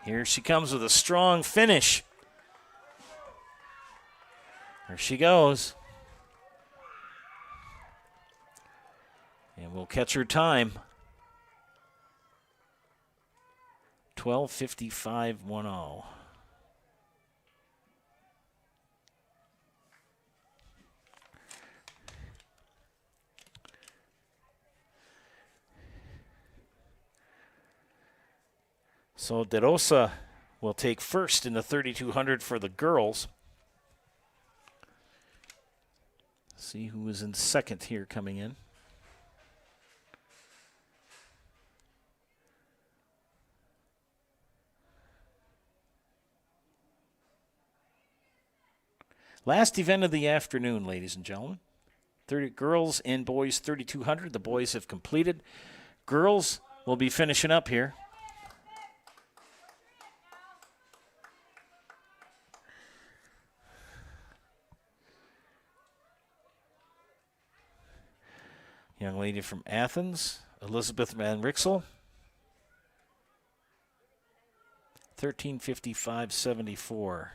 Here she comes with a strong finish. There she goes. And we'll catch her time. 12:55.10. So De Rosa will take first in the 3,200 for the girls. See who is in second here coming in. Last event of the afternoon, ladies and gentlemen. 30 girls and boys 3,200. The boys have completed. Girls will be finishing up here. Young lady from Athens, Elizabeth Van Rixel. 13:55.74.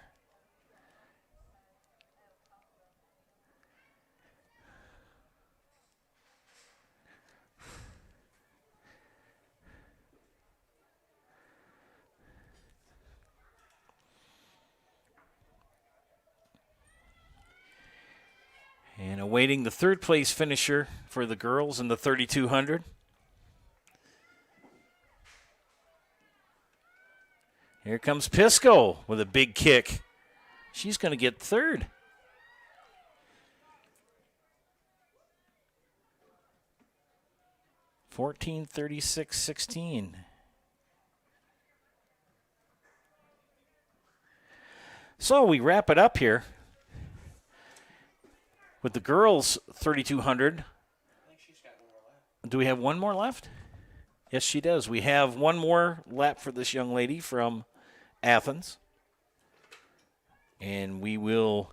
And awaiting the third place finisher for the girls in the 3,200. Here comes Pisco with a big kick. She's going to get third. (14:36.16). So we wrap it up here with the girls 3,200. Do we have one more left? Yes, she does. We have one more lap for this young lady from Athens. And we will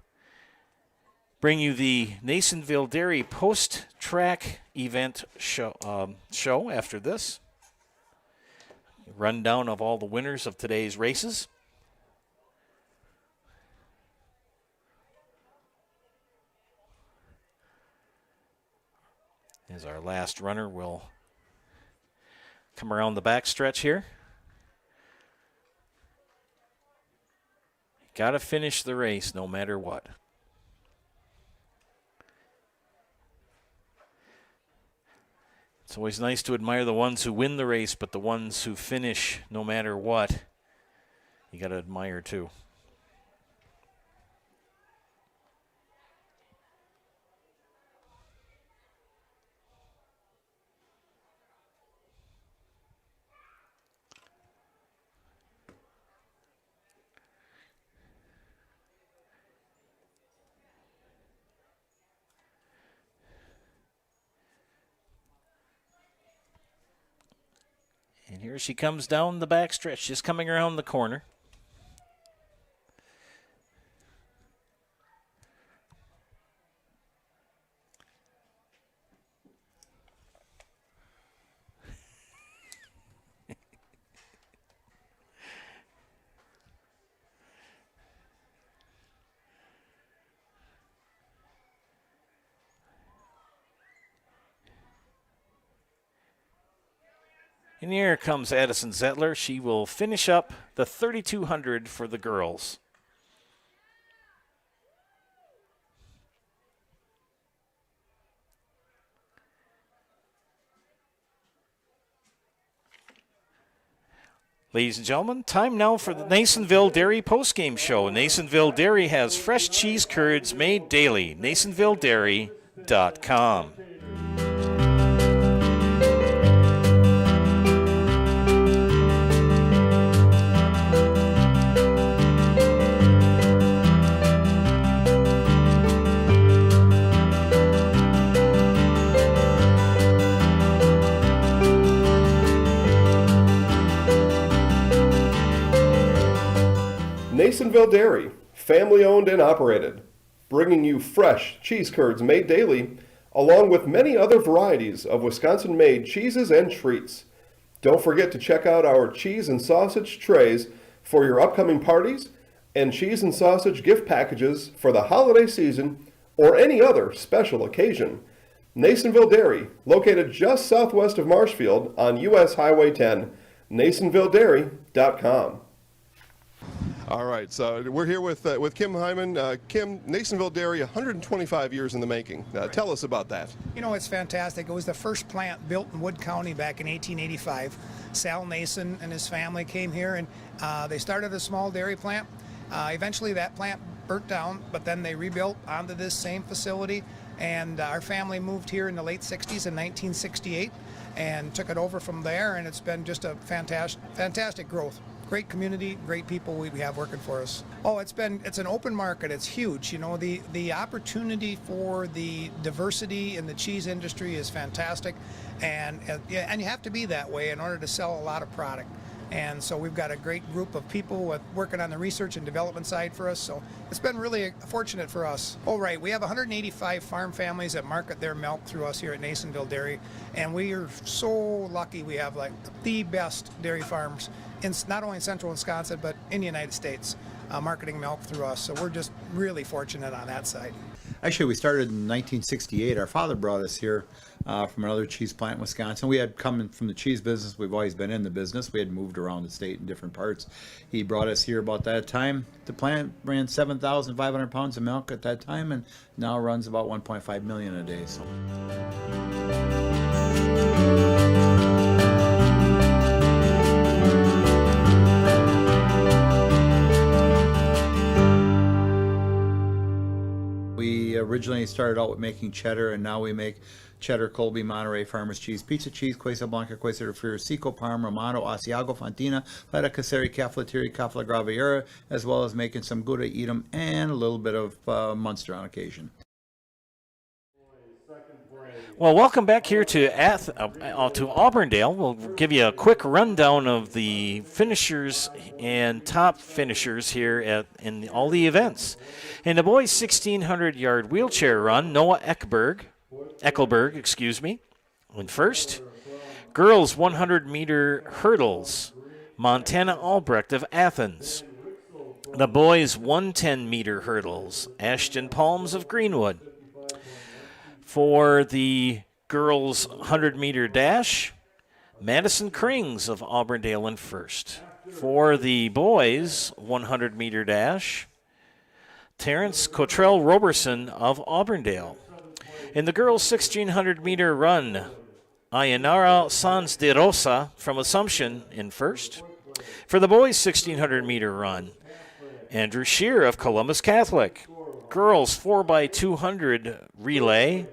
bring you the Nasonville Dairy post-track event show after this. Rundown of all the winners of today's races. As our last runner will come around the back stretch here. Got to finish the race no matter what. It's always nice to admire the ones who win the race, but the ones who finish no matter what, you got to admire too. And here she comes down the back stretch, just coming around the corner. And here comes Addison Zettler. She will finish up the 3,200 for the girls. Ladies and gentlemen, time now for the Nasonville Dairy postgame show. Nasonville Dairy has fresh cheese curds made daily. NasonvilleDairy.com. Nasonville Dairy, family owned and operated, bringing you fresh cheese curds made daily, along with many other varieties of Wisconsin-made cheeses and treats. Don't forget to check out our cheese and sausage trays for your upcoming parties and cheese and sausage gift packages for the holiday season or any other special occasion. Nasonville Dairy, located just southwest of Marshfield on US Highway 10, NasonvilleDairy.com. All right, so we're here with Kim Hyman. Kim, Nasonville Dairy, 125 years in the making. Tell us about that. You know, it's fantastic. It was the first plant built in Wood County back in 1885. Sal Nason and his family came here, and they started a small dairy plant. Eventually that plant burnt down, but then they rebuilt onto this same facility, and our family moved here in the late 60s in 1968 and took it over from there, and it's been just a fantastic growth. Great community, great people we have working for us. Oh, it's an open market. It's huge. You know, the opportunity for the diversity in the cheese industry is fantastic, and you have to be that way in order to sell a lot of product. And so we've got a great group of people working on the research and development side for us. So it's been really fortunate for us. Oh, right. We have 185 farm families that market their milk through us here at Nasonville Dairy. And we are so lucky we have like the best dairy farms in not only in central Wisconsin, but in the United States, marketing milk through us. So we're just really fortunate on that side. Actually, we started in 1968. Our father brought us here from another cheese plant in Wisconsin. We had come from the cheese business. We've always been in the business. We had moved around the state in different parts. He brought us here about that time. The plant ran 7,500 pounds of milk at that time, and now runs about 1.5 million a day. So. We originally started out with making cheddar, and now we make cheddar, Colby, Monterey, Farmers Cheese, Pizza Cheese, Quesa Blanca, Quesa de Friar, Seco, Parma, Romano, Asiago, Fontina, Feta Caseri, Cafetieri, Cafla Graviera, as well as making some Gouda Edam and a little bit of Munster on occasion. Well, welcome back here to Auburndale. We'll give you a quick rundown of the finishers and top finishers here in all the events. In the boys' 1,600-yard wheelchair run, Noah Eckelberg, went first. Girls' 100-meter hurdles, Montana Albrecht of Athens. The boys' 110-meter hurdles, Ashton Palms of Greenwood. For the girls' 100-meter dash, Madison Krings of Auburndale in first. For the boys' 100-meter dash, Terrence Cottrell Roberson of Auburndale. In the girls' 1,600-meter run, Ayanara Sanz de Rosa from Assumption in first. For the boys' 1,600-meter run, Andrew Shear of Columbus Catholic. Girls' 4x200 relay,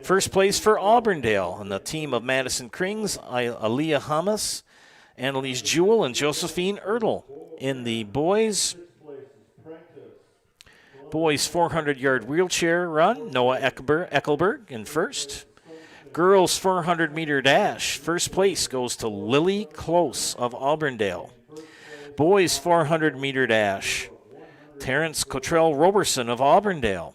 first place for Auburndale, and the team of Madison Krings, Aaliyah Hamas, Annalise Jewell, and Josephine Ertl. In the boys' 400-yard wheelchair run, Noah Eckelberg in first. Girls' 400-meter dash, first place goes to Lily Close of Auburndale. Boys' 400-meter dash, Terrence Cottrell Roberson of Auburndale.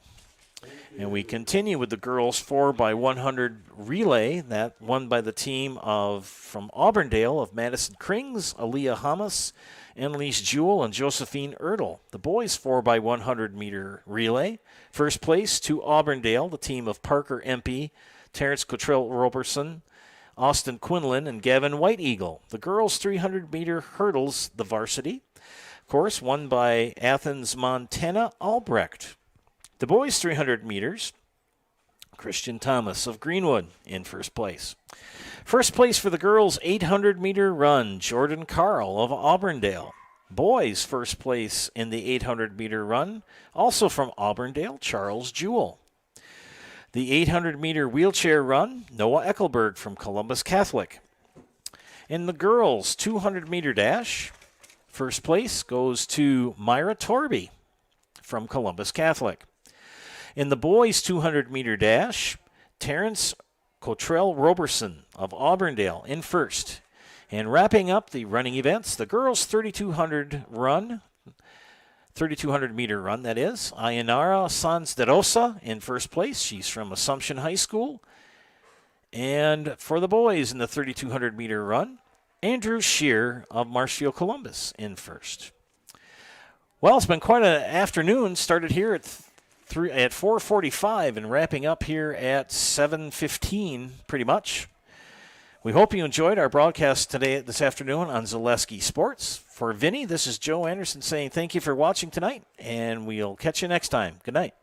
And we continue with the girls' 4x100 relay, that won by the team from Auburndale of Madison Krings, Aaliyah Hamas, Annalise Jewell, and Josephine Ertl. The boys' 4x100 meter relay, first place to Auburndale, the team of Parker Empey, Terrence Cottrell Roberson, Austin Quinlan and Gavin White Eagle. The girls' 300-meter hurdles, the varsity course, won by Athens, Montana Albrecht. The boys' 300 meters, Christian Thomas of Greenwood in first place. First place for the girls' 800-meter run, Jordan Carl of Auburndale. Boys' first place in the 800-meter run, also from Auburndale, Charles Jewell. The 800-meter wheelchair run, Noah Eckelberg from Columbus Catholic. In the girls' 200-meter dash, first place goes to Myra Torby from Columbus Catholic. In the boys' 200-meter dash, Terrence Cottrell Roberson of Auburndale in first. And wrapping up the running events, the girls' 3,200-meter run, that is, Ayanara Sanz de Rosa in first place. She's from Assumption High School. And for the boys in the 3,200-meter run, Andrew Shear of Marshfield Columbus in first. Well, it's been quite an afternoon. Started here at 4:45 and wrapping up here at 7:15, pretty much. We hope you enjoyed our broadcast this afternoon on Zaleski Sports. For Vinny, this is Joe Anderson saying thank you for watching tonight, and we'll catch you next time. Good night.